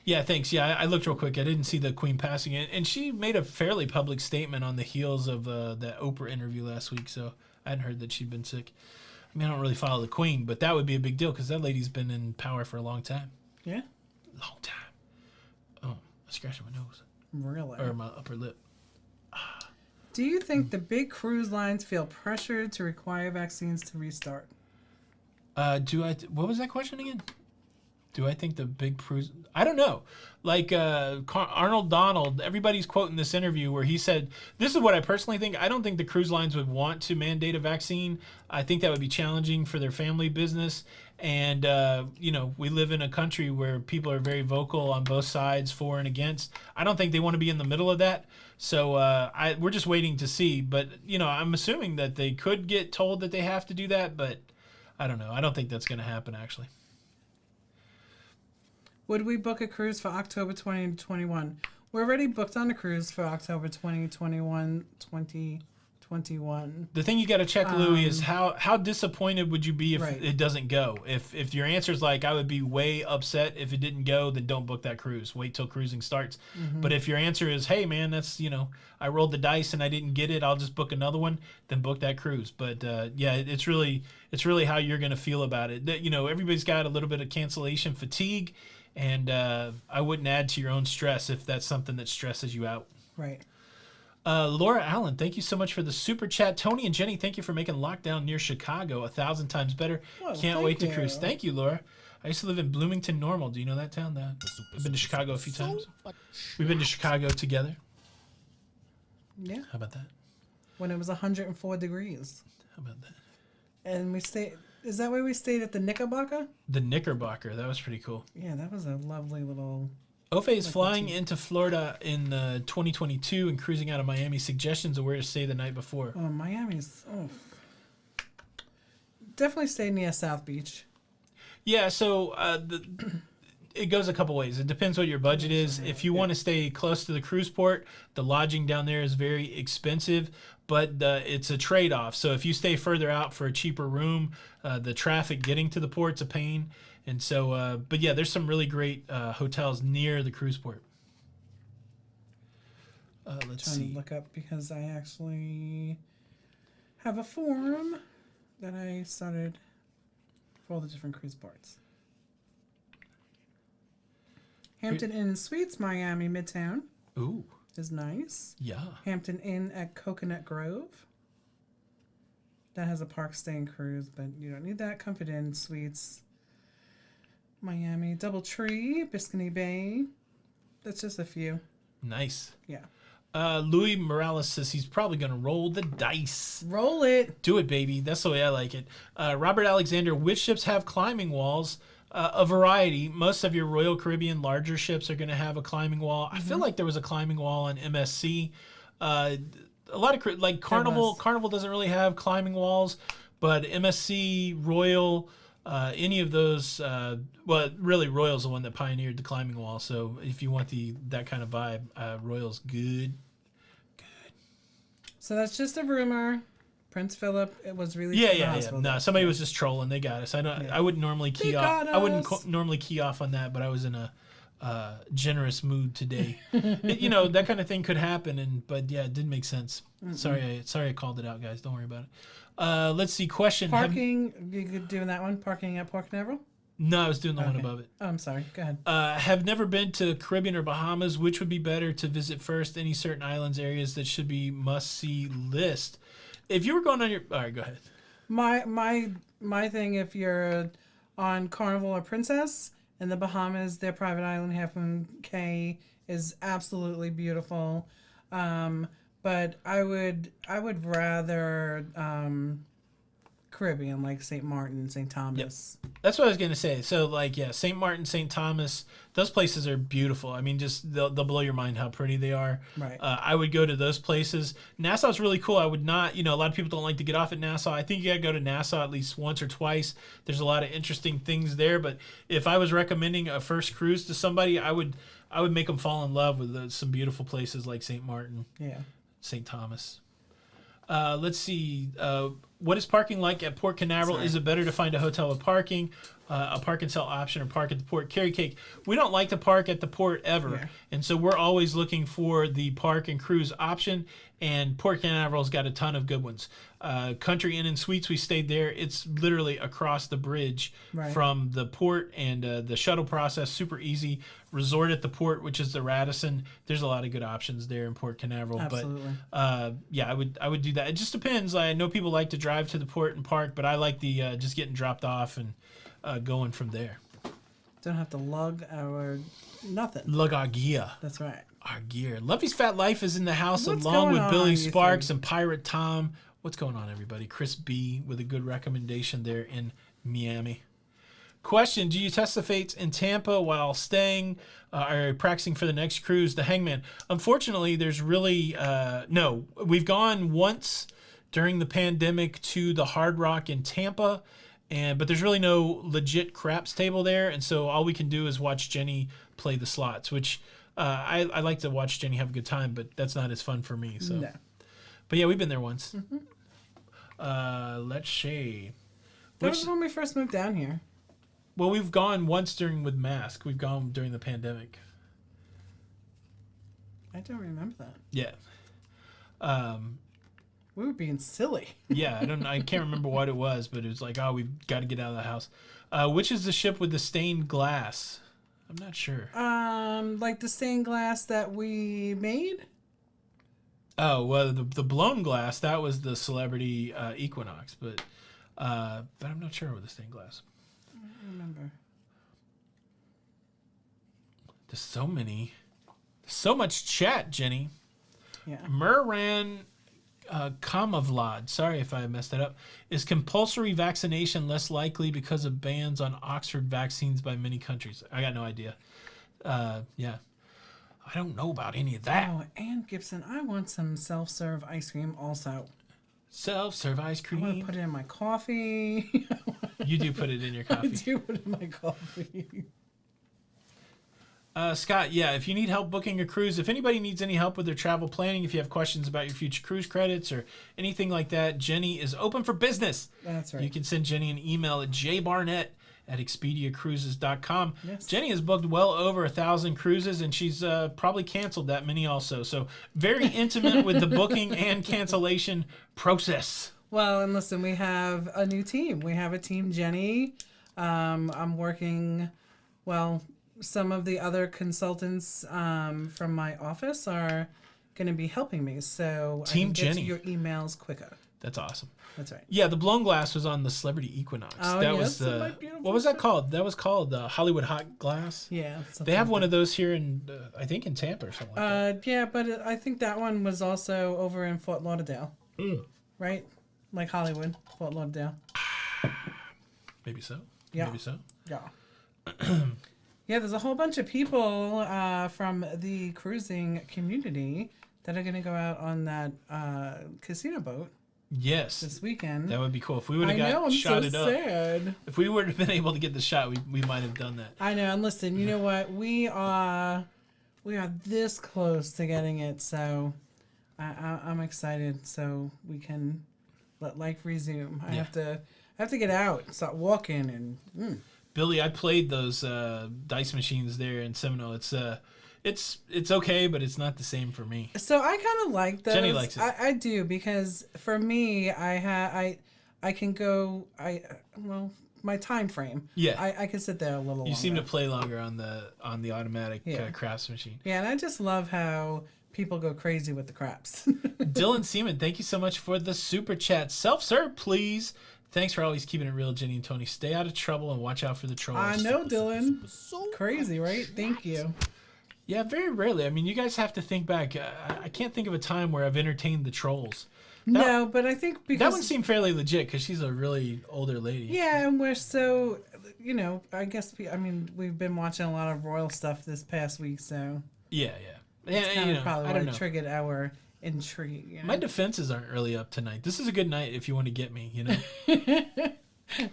Yeah, thanks. Yeah, I looked real quick. I didn't see the Queen passing it. And she made a fairly public statement on the heels of that Oprah interview last week, so I hadn't heard that she'd been sick. I mean, I don't really follow the Queen, but that would be a big deal because that lady's been in power for a long time. Yeah? Long time. Oh, I'm scratching my nose. Really? Or my upper lip. Do you think the big cruise lines feel pressured to require vaccines to restart? What was that question again? Do I think the big cruise? I don't know. Like Arnold Donald, everybody's quoting this interview where he said, this is what I personally think. I don't think the cruise lines would want to mandate a vaccine. I think that would be challenging for their family business. And, you know, we live in a country where people are very vocal on both sides, for and against. I don't think they want to be in the middle of that. So we're just waiting to see. But, you know, I'm assuming that they could get told that they have to do that. But I don't know. I don't think that's going to happen, actually. Would we book a cruise for October 2021? We're already booked on a cruise for October 2021. The thing you got to check, Louie, is how disappointed would you be if Right. it doesn't go? If your answer is like, I would be way upset if it didn't go, then don't book that cruise. Wait till cruising starts. But if your answer is, hey, man, that's, you know, I rolled the dice and I didn't get it, I'll just book another one, then book that cruise. But, yeah, it's really how you're going to feel about it. You know, everybody's got a little bit of cancellation fatigue. And I wouldn't add to your own stress if that's something that stresses you out. Right. Laura Allen, thank you so much for the super chat. Tony and Jenny, thank you for making lockdown near Chicago 1,000 times better. Well, Can't thank wait to you. cruise. Thank you, Laura. I used to live in Bloomington Normal. Do you know that town? I've been to Chicago a few times. We've been to Chicago together. Yeah. How about that? When it was 104 degrees. How about that? And we stayed. Is that where we stayed at the Knickerbocker? The Knickerbocker. That was pretty cool. Yeah, that was a lovely little. Ofe is flying into Florida in 2022 and cruising out of Miami. Suggestions of where to stay the night before. Oh, Miami's. Oh. Definitely stay near South Beach. Yeah, so it goes a couple ways. It depends what your budget is. If you want to stay close to the cruise port, the lodging down there is very expensive, but it's a trade-off. So if you stay further out for a cheaper room, the traffic getting to the port's a pain. And so, but yeah, there's some really great hotels near the cruise port. Let's Trying see. to look up because I actually have a form that I started for all the different cruise ports. Hampton Inn and Suites, Miami Midtown Ooh, is nice. yeah. Hampton Inn at Coconut Grove. That has a park staying cruise, but you don't need that. Comfort Inn Suites, Miami. Doubletree, Biscayne Bay. That's just a few. Nice. Yeah. Louis Morales says he's probably going to roll the dice. Roll it. Do it, baby. That's the way I like it. Robert Alexander, which ships have climbing walls? A variety. Most of your Royal Caribbean larger ships are going to have a climbing wall. I feel like there was a climbing wall on MSC. A lot of, like Carnival. Carnival doesn't really have climbing walls, but MSC, Royal, Any of those, well, really, Royal's the one that pioneered the climbing wall. So if you want that kind of vibe, Royal's good. So that's just a rumor. Prince Philip, it was really Yeah. No, somebody was just trolling. They got us. I wouldn't normally key off. I wouldn't normally key off on that, but I was in a generous mood today. That kind of thing could happen, but yeah, it didn't make sense. Sorry I called it out, guys. Don't worry about it. Let's see. Question. Parking. You doing that one? Parking at Port Canaveral? No, I was doing the one above it. Oh, I'm sorry. Go ahead. Have never been to Caribbean or Bahamas. Which would be better to visit first? Any certain islands, areas that should be must-see list? If you were going on your... All right, go ahead. My thing, if you're on Carnival or Princess in the Bahamas, their private island, Half Moon Cay, is absolutely beautiful. But I would rather Caribbean, like St. Martin, St. Thomas. Yep. That's what I was going to say. So, St. Martin, St. Thomas, those places are beautiful. I mean, just they'll blow your mind how pretty they are. Right. I would go to those places. Nassau's really cool. I would not, a lot of people don't like to get off at Nassau. I think you got to go to Nassau at least once or twice. There's a lot of interesting things there. But if I was recommending a first cruise to somebody, I would make them fall in love with some beautiful places like St. Martin. Yeah. St. Thomas. Let's see. What is parking like at Port Canaveral? Is it better to find a hotel with parking, a park and sell option, or park at the port? Carry cake. We don't like to park at the port ever, and so we're always looking for the park and cruise option. And Port Canaveral's got a ton of good ones. Country Inn and Suites, we stayed there. It's literally across the bridge from the port, and the shuttle process super easy. Resort at the port, which is the Radisson. There's a lot of good options there in Port Canaveral. Absolutely. But I would do that. It just depends. I know people like to drive to the port and park, but I like the just getting dropped off and going from there. Don't have to lug or nothing. Lug our gear. That's right. Our gear. Luffy's Fat Life is in the house What's along going with Billy on, Sparks and Pirate Tom. What's going on, everybody? Chris B with a good recommendation there in Miami. Question: do you test the fates in Tampa while staying or practicing for the next cruise? The Hangman. Unfortunately, there's really no. We've gone once during the pandemic to the Hard Rock in Tampa, but there's really no legit craps table there, and so all we can do is watch Jenny play the slots, which I like to watch Jenny have a good time, but that's not as fun for me. So, No. But yeah, we've been there once. Let's see. That was when we first moved down here. Well, we've gone once with mask. We've gone during the pandemic. I don't remember that. Yeah. We were being silly. Yeah, I can't remember what it was, but it was like, oh, we've got to get out of the house. Which is the ship with the stained glass? I'm not sure. Like the stained glass that we made? Oh, well, the blown glass, that was the Celebrity Equinox, but I'm not sure with the stained glass. I don't remember. There's so much chat, Jenny. Yeah. Muran Kamavlad, sorry if I messed that up. Is compulsory vaccination less likely because of bans on Oxford vaccines by many countries? I got no idea. Yeah. I don't know about any of that. Oh, and Gibson, I want some self-serve ice cream also. Self-serve ice I cream. want to put it in my coffee. You do put it in your coffee. I do put it in my coffee. Scott, yeah, if you need help booking a cruise, if anybody needs any help with their travel planning, if you have questions about your future cruise credits or anything like that, Jenny is open for business. That's right. You can send Jenny an email at jbarnett@expediacruises.com. Yes. Jenny has booked well over 1,000 cruises, and she's probably canceled that many also. So very intimate with the booking and cancellation process. Well, and listen, we have a new team. We have a team Jenny. I'm working, some of the other consultants from my office are going to be helping me. So Team I can get Jenny. to your emails quicker. That's awesome. That's right. Yeah, the blown glass was on the Celebrity Equinox. Oh, that yes, was the my beautiful what was that ship. called? That was called Hollywood Hot Glass. Yeah. They have one of those here in I think in Tampa or something like that. Yeah, but I think that one was also over in Fort Lauderdale. Right? Like Hollywood, Fort Lauderdale. Maybe so. Yeah. Maybe so. Yeah. Yeah, there's a whole bunch of people from the cruising community that are going to go out on that casino boat. Yes. this weekend. That would be cool. If we would I have know, got I'm shot so it up. sad. If we would have been able to get the shot, we might have done that. I know, and listen, you know what? We are this close to getting it, so I'm excited. So we can let life resume. I have to get out, start walking, and Billy, I played those dice machines there in Seminole. It's okay, but it's not the same for me. So I kind of like those. Jenny likes it. I do, because for me, I can go. My time frame. Yeah. I can sit there a little. You seem to longer. play longer on the automatic crafts machine. Yeah, and I just love how people go crazy with the craps. Dylan Seaman, thank you so much for the super chat. Self-serve, please. Thanks for always keeping it real, Jenny and Tony. Stay out of trouble and watch out for the trolls. I know, Dylan. Crazy, right? Thank you. Yeah, very rarely. I mean, you guys have to think back. I can't think of a time where I've entertained the trolls. No, but I think because That one seemed fairly legit because she's a really older lady. yeah, and we're so, I guess we've been watching a lot of royal stuff this past week, so Yeah. it's kind of probably I don't what know. triggered our intrigue. My defenses aren't really up tonight. This is a good night if you want to get me, you know?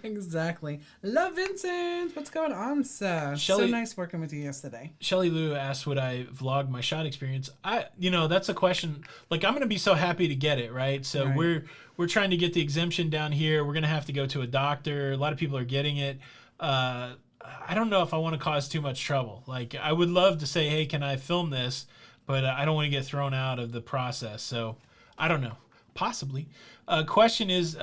Exactly. Love Vincent. What's going on, sir? Shelley- So nice working with you yesterday. Shelly Lou asked, would I vlog my shot experience? That's a question. Like, I'm going to be so happy to get it, right? So Right. we're trying to get the exemption down here. We're going to have to go to a doctor. A lot of people are getting it. I don't know if I want to cause too much trouble. Like, I would love to say, hey, can I film this? But I don't want to get thrown out of the process. So I don't know. Possibly. Question is the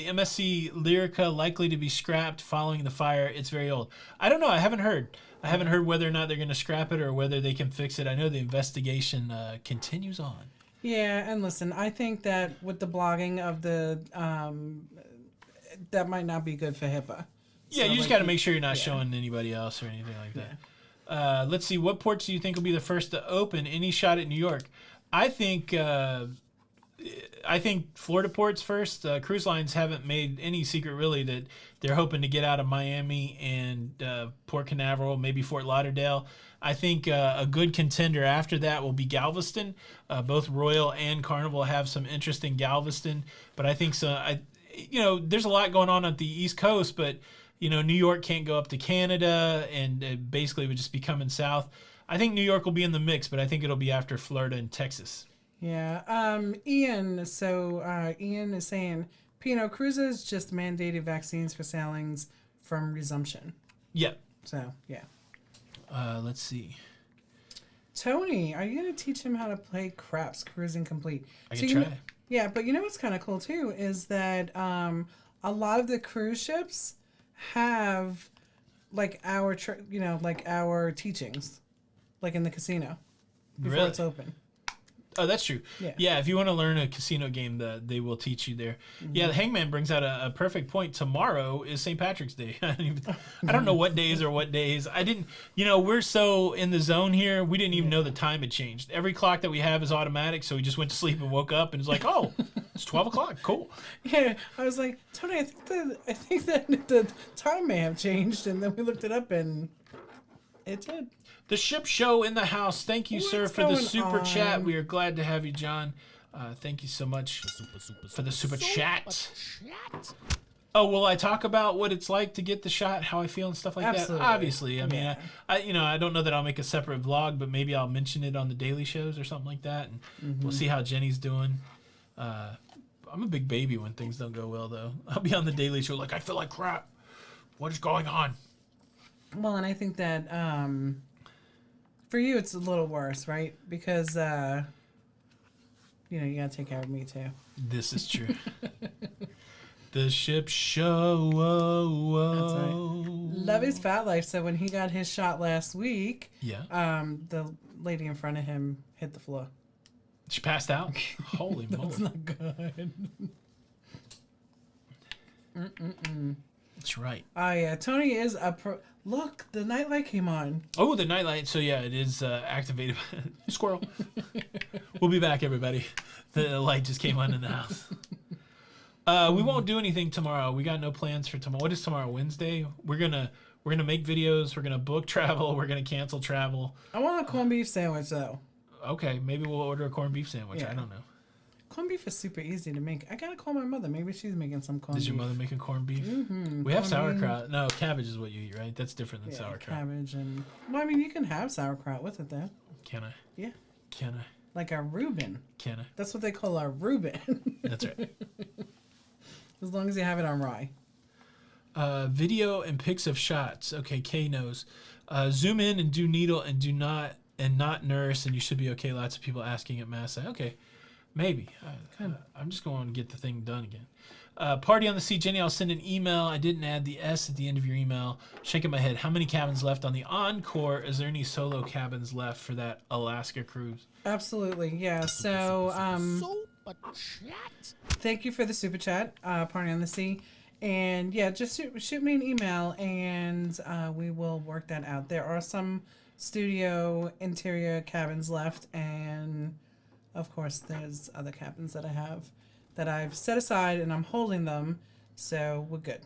MSC Lyrica likely to be scrapped following the fire? It's very old. I don't know. I haven't heard. I haven't heard whether or not they're going to scrap it or whether they can fix it. I know the investigation continues on. Yeah, and listen, I think that with the blogging of the, that might not be good for HIPAA. Yeah, So, you just like, got to make sure you're not showing anybody else or anything like that. Let's see. What ports do you think will be the first to open? Any shot at New York? I think Florida ports first. Cruise lines haven't made any secret really that they're hoping to get out of Miami and Port Canaveral, maybe Fort Lauderdale. I think a good contender after that will be Galveston. Both Royal and Carnival have some interest in Galveston, but I think so. There's a lot going on at the East Coast, but New York can't go up to Canada, and it basically would just be coming south. I think New York will be in the mix, but I think it'll be after Florida and Texas. Yeah. Ian. So Ian is saying P&O Cruises just mandated vaccines for sailings from resumption. Yep. So yeah. Let's see. Tony, are you gonna teach him how to play craps cruising complete? I So can you know- try. yeah, but you know what's kind of cool too is that a lot of the cruise ships have like our our teachings, like in the casino before Really? it's open. Oh, that's true. Yeah. If you want to learn a casino game, they will teach you there. Yeah, the Hangman brings out a perfect point. Tomorrow is St. Patrick's Day. I don't know what days are what days. I didn't, we're so in the zone here, we didn't even know the time had changed. Every clock that we have is automatic, so we just went to sleep and woke up and it's like, oh, it's 12 o'clock. Cool. Yeah, I was like, Tony, I think that the time may have changed, and then we looked it up and it did. The Ship Show in the house. Thank you, sir, What's for the going super on? chat. We are glad to have you, John. Thank you so much for the super chat. Oh, will I talk about what it's like to get the shot, how I feel and stuff like Absolutely. that? Obviously. I mean, Yeah. I don't know that I'll make a separate vlog, but maybe I'll mention it on the daily shows or something like that, and we'll see how Jenny's doing. I'm a big baby when things don't go well, though. I'll be on the daily show like, I feel like crap. What is going on? Well, and I think that for you it's a little worse, right? Because you gotta take care of me too. This is true. The Ship Show. That's right. Love his fat life. So when he got his shot last week, Yeah. the lady in front of him hit the floor. She passed out. Holy That's moly. not good. That's right. Oh yeah, Tony is a pro. Look, the nightlight came on. Oh, the nightlight. So yeah, it is activated. Squirrel. We'll be back, everybody. The light just came on in the house. We won't do anything tomorrow. We got no plans for tomorrow. What is tomorrow? Wednesday. We're gonna make videos. We're gonna book travel. We're gonna cancel travel. I want a corned beef sandwich though. Okay, maybe we'll order a corned beef sandwich. Yeah. I don't know. Corned beef is super easy to make. I gotta call my mother. Maybe she's making some corned beef. Is your mother making corned beef? Mm-hmm. We have sauerkraut. No, cabbage is what you eat, right? That's different than sauerkraut. Cabbage and... Well, I mean, you can have sauerkraut with it, though. Can I? Yeah. Can I? Like a Reuben. Can I? That's what they call a Reuben. That's right. As long as you have it on rye. Video and pics of shots. Okay, Kay knows. Zoom in and do needle and not nurse, and you should be okay. Lots of people asking at Mass. Okay, maybe. I'm just going to get the thing done again. Party on the Sea. Jenny, I'll send an email. I didn't add the S at the end of your email. Shaking my head. How many cabins left on the Encore? Is there any solo cabins left for that Alaska cruise? Absolutely, yeah. So, Super chat. thank you for the super chat, Party on the Sea. And yeah, just shoot me an email and we will work that out. There are some studio interior cabins left, and of course there's other cabins that I have that I've set aside and I'm holding them, so we're good.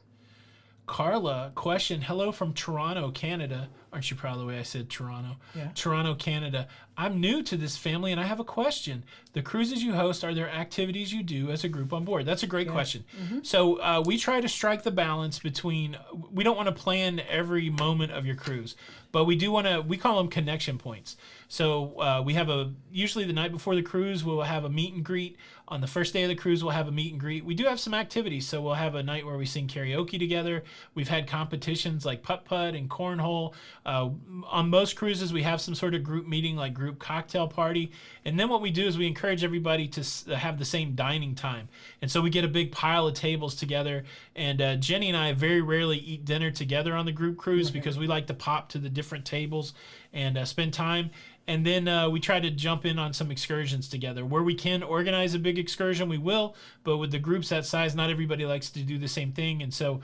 Carla, question. Hello from Toronto, Canada. Aren't you proud of the way I said Toronto? Yeah. Toronto, Canada. I'm new to this family and I have a question. The cruises you host, are there activities you do as a group on board? That's a great question. Mm-hmm. So we try to strike the balance between, we don't want to plan every moment of your cruise, but we do want to, we call them connection points. So we have usually the night before the cruise, we'll have a meet and greet. On the first day of the cruise, we'll have a meet and greet. We do have some activities. So we'll have a night where we sing karaoke together. We've had competitions like putt-putt and cornhole. On most cruises, we have some sort of group meeting, like group cocktail party. And then what we do is we encourage everybody to have the same dining time. And so we get a big pile of tables together. And Jenny and I very rarely eat dinner together on the group cruise because we like to pop to the different tables and spend time. And then we try to jump in on some excursions together. Where we can organize a big excursion, we will. But with the groups that size, not everybody likes to do the same thing. And so,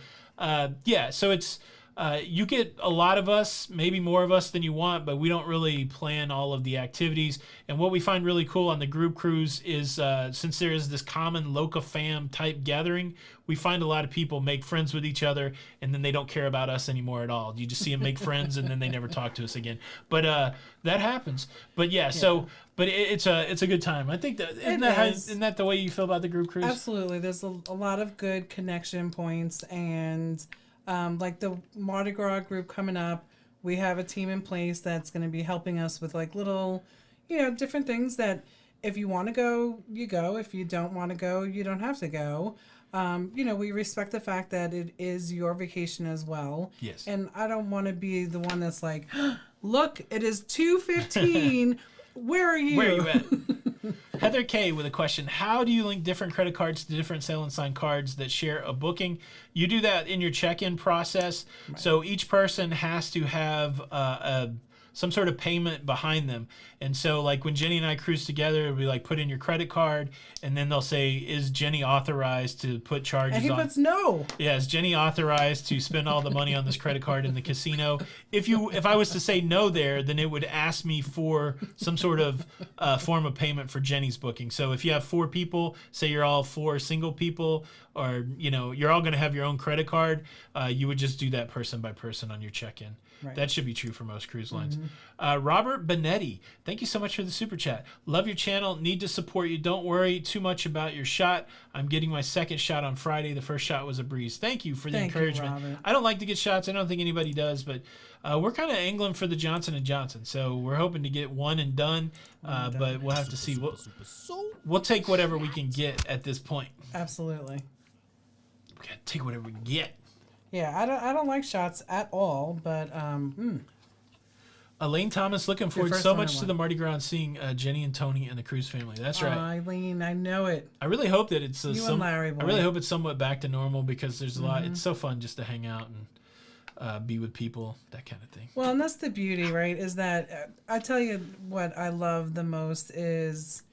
yeah, so it's you get a lot of us, maybe more of us than you want, but we don't really plan all of the activities. And what we find really cool on the group cruise is since there is this common locafam type gathering, we find a lot of people make friends with each other and then they don't care about us anymore at all. You just see them make friends and then they never talk to us again. But that happens. But yeah, so but it's a good time. I think that isn't that the way you feel about the group cruise? Absolutely. There's a lot of good connection points, and like the Mardi Gras group coming up, we have a team in place that's going to be helping us with like little, different things that if you want to go, you go. If you don't want to go, you don't have to go. We respect the fact that it is your vacation as well. Yes. And I don't want to be the one that's like, look, it is 2:15. Where are you? Where are you at? Heather K with a question. How do you link different credit cards to different Sail and Sign cards that share a booking? You do that in your check-in process. Right. So each person has to have some sort of payment behind them. And so like when Jenny and I cruise together, we like put in your credit card and then they'll say, is Jenny authorized to put charges on? And he puts no. Yeah, is Jenny authorized to spend all the money on this credit card in the casino? If I was to say no there, then it would ask me for some sort of form of payment for Jenny's booking. So if you have 4 people, say you're all 4 single people, or you're all going to have your own credit card, you would just do that person by person on your check-in. Right. That should be true for most cruise lines. Mm-hmm. Robert Benetti, thank you so much for the super chat. Love your channel. Need to support you. Don't worry too much about your shot. I'm getting my second shot on Friday. The first shot was a breeze. Thank you for the encouragement. I don't like to get shots. I don't think anybody does, but we're kind of angling for the Johnson & Johnson. So we're hoping to get one and done, but we'll have to see. We'll take whatever we can get at this point. Absolutely. We got to take whatever we can get. Yeah, I don't like shots at all, but Elaine Thomas, looking forward so much to the Mardi Gras and seeing Jenny and Tony and the Cruise family. That's right. Eileen, I know it. I really hope that it's and Larry boy. I really hope it's somewhat back to normal because there's a lot. It's so fun just to hang out and be with people, that kind of thing. Well, and that's the beauty, right? Is that I tell you what I love the most is.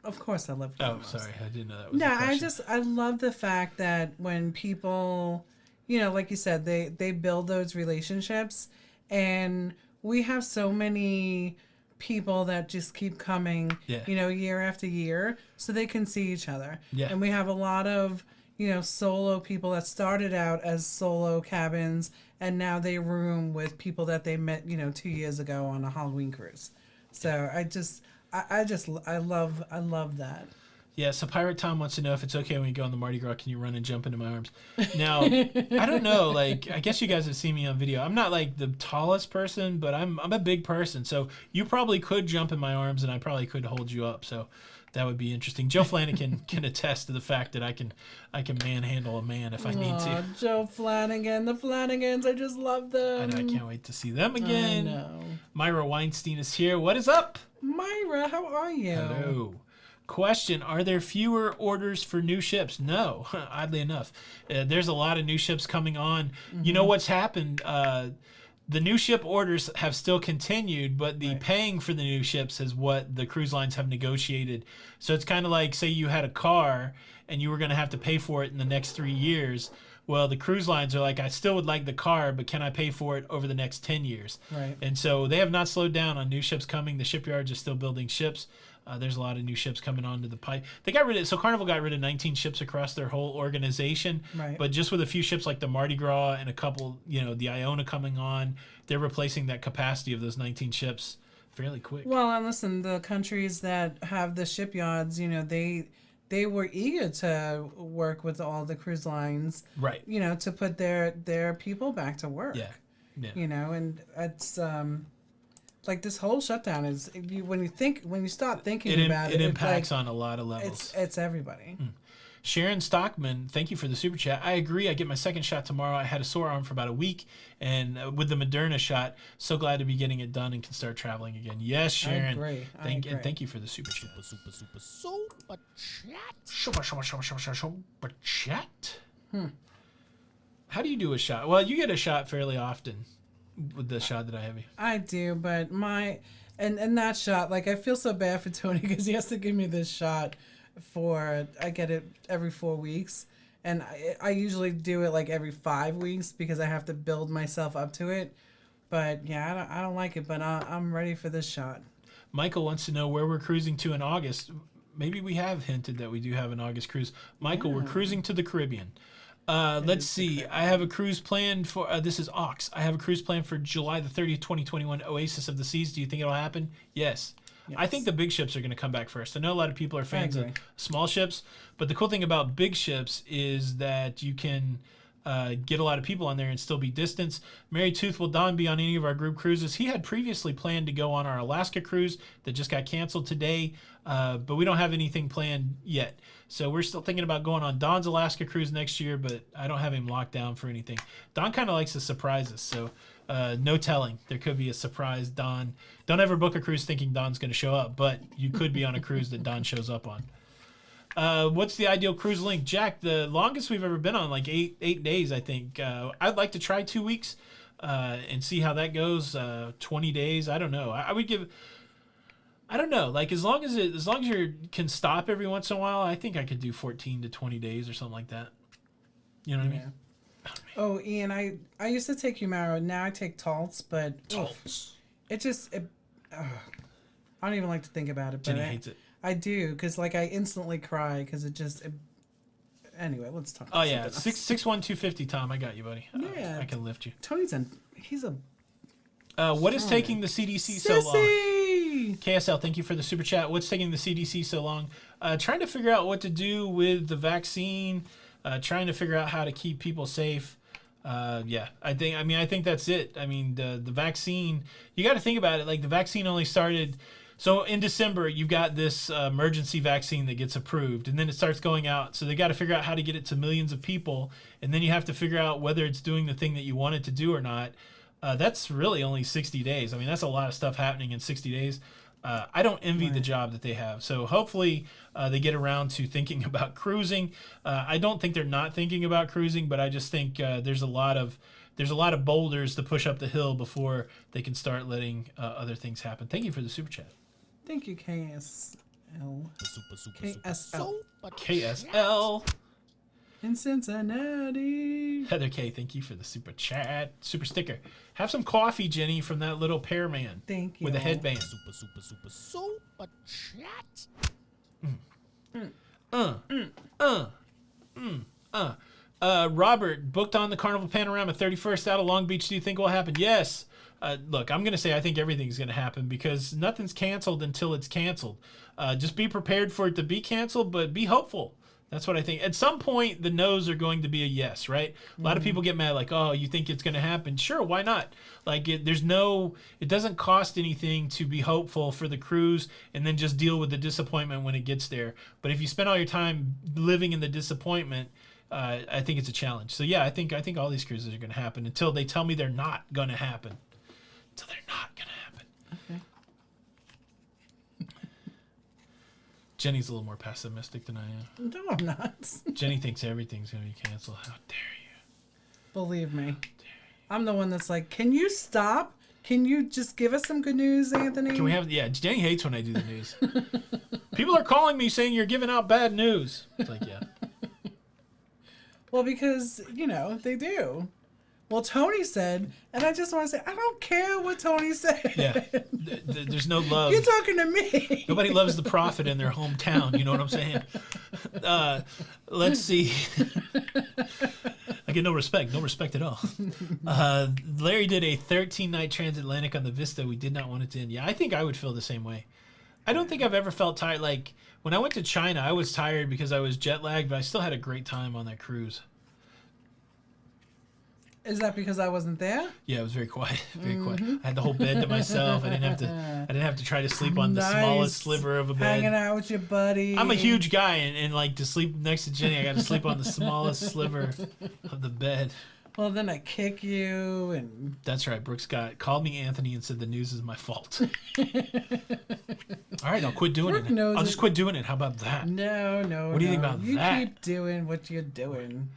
Of course, I love. Oh, sorry, I didn't know that was. No, I love the fact that when people, like you said, they build those relationships, and we have so many people that just keep coming, year after year, so they can see each other. Yeah. And we have a lot of solo people that started out as solo cabins, and now they room with people that they met 2 years ago on a Halloween cruise. So I love that. Yeah, so Pirate Tom wants to know if it's okay when you go on the Mardi Gras, can you run and jump into my arms? Now, I don't know, like, I guess you guys have seen me on video. I'm not, like, the tallest person, but I'm a big person, so you probably could jump in my arms, and I probably could hold you up, so that would be interesting. Joe Flanagan can attest to the fact that I can manhandle a man if I need to. Joe Flanagan. The Flanagans, I just love them. I can't wait to see them again. I know. Myra Weinstein is here. What is up? Myra, how are you? Hello. Question, are there fewer orders for new ships? No, oddly enough. There's a lot of new ships coming on. You know what's happened? The new ship orders have still continued, but the paying for the new ships is what the cruise lines have negotiated. So it's kind of like, say you had a car and you were going to have to pay for it in the next 3 years. Well, the cruise lines are like, I still would like the car, but can I pay for it over the next 10 years? Right. And so they have not slowed down on new ships coming. The shipyards are still building ships. There's a lot of new ships coming onto the pipe. They got rid of, so Carnival got rid of 19 ships across their whole organization. Right. But just with a few ships like the Mardi Gras and a couple, the Iona coming on, they're replacing that capacity of those 19 ships fairly quick. Well, and listen, the countries that have the shipyards, they were eager to work with all the cruise lines, Right. To put their people back to work. Yeah. And it's like this whole shutdown is when you start thinking about it, it impacts on a lot of levels. It's everybody. Sharon Stockman, thank you for the super chat. I agree. I get my second shot tomorrow. I had a sore arm for about a week, and with the Moderna shot, so glad to be getting it done and can start traveling again. Yes, Sharon. I agree. And thank you for the super chat. Super chat. Super chat. How do you do a shot? Well, you get a shot fairly often with the shot that I have you. I do, but and that shot, like I feel so bad for Tony because he has to give me this shot I get it every 4 weeks, and I usually do it like every 5 weeks because I have to build myself up to it. But yeah, I don't like it, but I'm ready for this shot. Michael wants to know where we're cruising to in August. Maybe we have hinted that we do have an August cruise. Michael, we're cruising to the Caribbean. Let's see. I have a cruise planned for, this is Ox. I have a cruise planned for July the 30th, 2021, Oasis of the Seas. Do you think it'll happen? Yes. I think the big ships are going to come back first. I know a lot of people are fans of small ships, but the cool thing about big ships is that you can get a lot of people on there and still be distanced. Mary Tooth, will Don be on any of our group cruises? He had previously planned to go on our Alaska cruise that just got canceled today, but we don't have anything planned yet. So we're still thinking about going on Don's Alaska cruise next year, but I don't have him locked down for anything. Don kind of likes to surprise us, so no telling. There could be a surprise Don. Don't ever book a cruise thinking Don's going to show up, but you could be on a cruise that Don shows up on. What's the ideal cruise length? Jack, the longest we've ever been on, like eight days, I think. I'd like to try 2 weeks and see how that goes. 20 days, I don't know. I would give... I don't know. Like as long as you can stop every once in a while, I think I could do 14 to 20 days or something like that. You know what I mean? Oh, Ian, I used to take Humaro. Now I take Taltz, but it just I don't even like to think about it. But Jenny hates it. I do because like I instantly cry because it just. Anyway, let's talk. Oh yeah, 6'1", 250. Tom, I got you, buddy. Yeah, I can lift you. Tony's he's a. What is taking the CDC so long? KSL, thank you for the super chat. What's taking the CDC so long? Trying to figure out what to do with the vaccine. Trying to figure out how to keep people safe. Yeah, I think that's it. I mean, the vaccine, you got to think about it. Like the vaccine only started. So in December, you've got this emergency vaccine that gets approved, and then it starts going out. So they got to figure out how to get it to millions of people, and then you have to figure out whether it's doing the thing that you want it to do or not. That's really only 60 days. I mean, that's a lot of stuff happening in 60 days. I don't envy the job that they have. So hopefully they get around to thinking about cruising. I don't think they're not thinking about cruising, but I just think there's a lot of boulders to push up the hill before they can start letting other things happen. Thank you for the super chat. Thank you, KSL. KSL. KSL. In Cincinnati. Heather K, thank you for the super chat. Super sticker. Have some coffee, Jenny, from that little pear man. Thank you. With a headband. Super chat. Robert, booked on the Carnival Panorama 31st out of Long Beach. Do you think will happen? Yes. Look, I'm going to say I think everything's going to happen because nothing's canceled until it's canceled. Just be prepared for it to be canceled, but be hopeful. That's what I think. At some point, the no's are going to be a yes, right? A lot of people get mad, like, oh, you think it's going to happen? Sure, why not? Like, it doesn't cost anything to be hopeful for the cruise and then just deal with the disappointment when it gets there. But if you spend all your time living in the disappointment, I think it's a challenge. So yeah, I think all these cruises are going to happen until they tell me they're not going to happen. Until they're not going to happen. Okay. Jenny's a little more pessimistic than I am. No, I'm not. Jenny thinks everything's going to be canceled. How dare you? Believe me. I'm the one that's like, can you stop? Can you just give us some good news, Anthony? Can we have... Yeah, Jenny hates when I do the news. People are calling me saying you're giving out bad news. It's like, yeah. Well, because, they do. Well, Tony said, and I just want to say, I don't care what Tony said. Yeah. There's no love. You're talking to me. Nobody loves the prophet in their hometown. You know what I'm saying? Let's see. I get no respect at all. Larry did a 13-night transatlantic on the Vista. We did not want it to end. Yeah, I think I would feel the same way. I don't think I've ever felt tired. Like, when I went to China, I was tired because I was jet lagged, but I still had a great time on that cruise. Is that because I wasn't there? Yeah, it was very quiet. Very quiet. I had the whole bed to myself. I didn't have to try to sleep on the smallest sliver of a bed. Hanging out with your buddy. I'm a huge guy, and like to sleep next to Jenny, I got to sleep on the smallest sliver of the bed. Well, then I kick you, and that's right. Brooke Scott called me Anthony and said the news is my fault. All right, I'll quit doing it. I'll just quit doing it. How about that? No. What do you think about that? You keep doing what you're doing.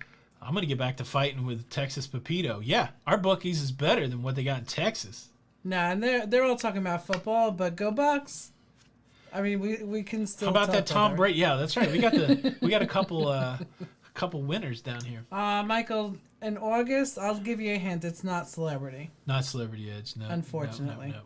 I'm going to get back to fighting with Texas Pepito. Yeah, our bookies is better than what they got in Texas. Nah, and they're all talking about football, but go Bucks. I mean, we can still. How about that Tom Brady? Yeah, that's right. We got a couple winners down here. Michael, in August, I'll give you a hint. It's not Celebrity. Not Celebrity Edge. No. Unfortunately. No.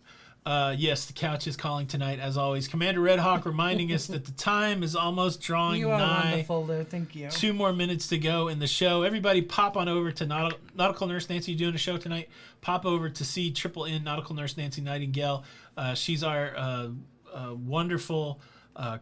Yes, the couch is calling tonight, as always. Commander Red Hawk reminding us that the time is almost drawing nigh. You are nigh. wonderful, though. Thank you. 2 more minutes to go in the show. Everybody pop on over to Nautical Nurse Nancy doing a show tonight. Pop over to see Triple N Nautical Nurse Nancy Nightingale. She's our wonderful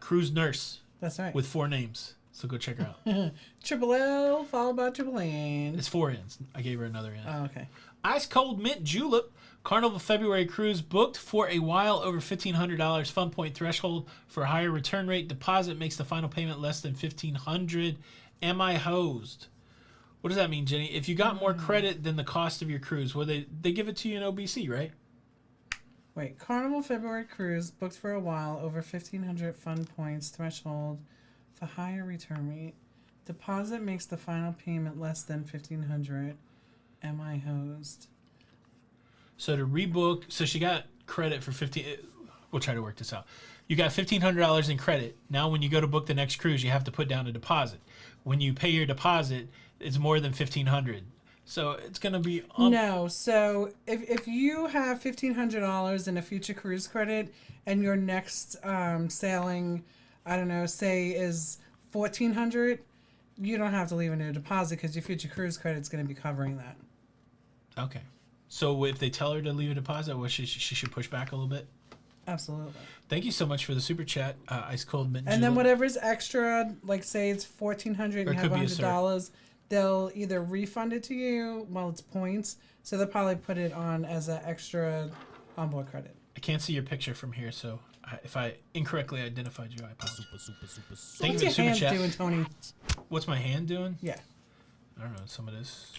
cruise nurse. That's right. With 4 names. So go check her out. Triple L followed by Triple N. It's 4 N's. I gave her another N. Oh, okay. Ice Cold Mint Julep. Carnival February cruise booked for a while over $1,500. Fun point threshold for a higher return rate. Deposit makes the final payment less than $1,500. Am I hosed? What does that mean, Jenny? If you got more credit than the cost of your cruise, well, they give it to you in OBC, right? Wait, Carnival February cruise booked for a while over 1,500 fun points threshold for higher return rate. Deposit makes the final payment less than 1,500. Am I hosed? So to rebook, so she got credit for 15. We'll try to work this out. You got $1,500 in credit. Now, when you go to book the next cruise, you have to put down a deposit. When you pay your deposit, it's more than $1,500. So it's gonna be no. So if you have $1,500 in a future cruise credit, and your next sailing, I don't know, say is $1,400, you don't have to leave a new deposit because your future cruise credit's gonna be covering that. Okay. So if they tell her to leave a deposit, well, she should push back a little bit? Absolutely. Thank you so much for the super chat, Ice Cold Mint. And then whatever's extra, like say it's $1,400 and you have $100, they'll either refund it to you, well, it's points, so they'll probably put it on as an extra onboard credit. I can't see your picture from here, so if I incorrectly identified you, I apologize. Thank you for the super chat. What's your hand doing, Tony? What's my hand doing? Yeah. I don't know, some of this.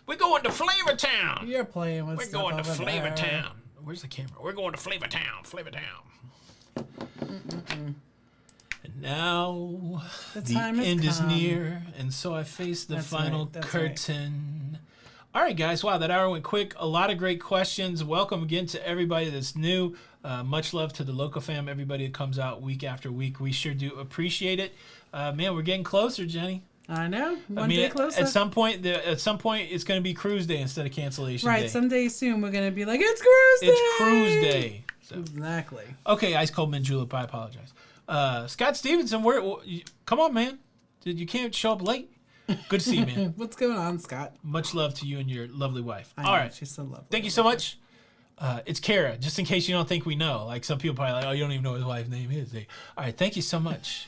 We're going to Flavor Town. You're playing with We're stuff going to over Flavor there. Town. Where's the camera? We're going to Flavor Town. Flavor Town. And now the end is near, and so I face the final curtain. All right, guys. Wow, that hour went quick. A lot of great questions. Welcome again to everybody that's new. Much love to the locafam, everybody that comes out week after week. We sure do appreciate it. Man, we're getting closer, Jenny. I know. One day closer. At some point, it's going to be cruise day instead of cancellation day. Right. Someday soon, we're going to be like, it's cruise day. It's cruise day. So. Exactly. Okay, Ice Cold Mint Julep. I apologize. Scott Stevenson, come on, man. You can't show up late. Good to see you, man. What's going on, Scott? Much love to you and your lovely wife. I All know, right. she's so lovely. Thank you so much. It's Kara, just in case you don't think we know. Like, some people probably like, oh, you don't even know what his wife's name is. All right, thank you so much.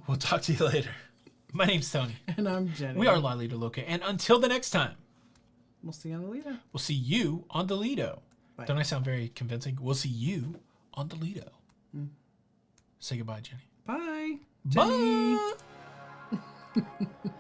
We'll talk to you later. My name's Tony. And I'm Jenny. We are Lido Loca. And until the next time, We'll see you on the Lido. we'll see you on the Lido. Bye. Don't I sound very convincing? We'll see you on the Lido. Say goodbye, Jenny. Bye. Bye. Jenny.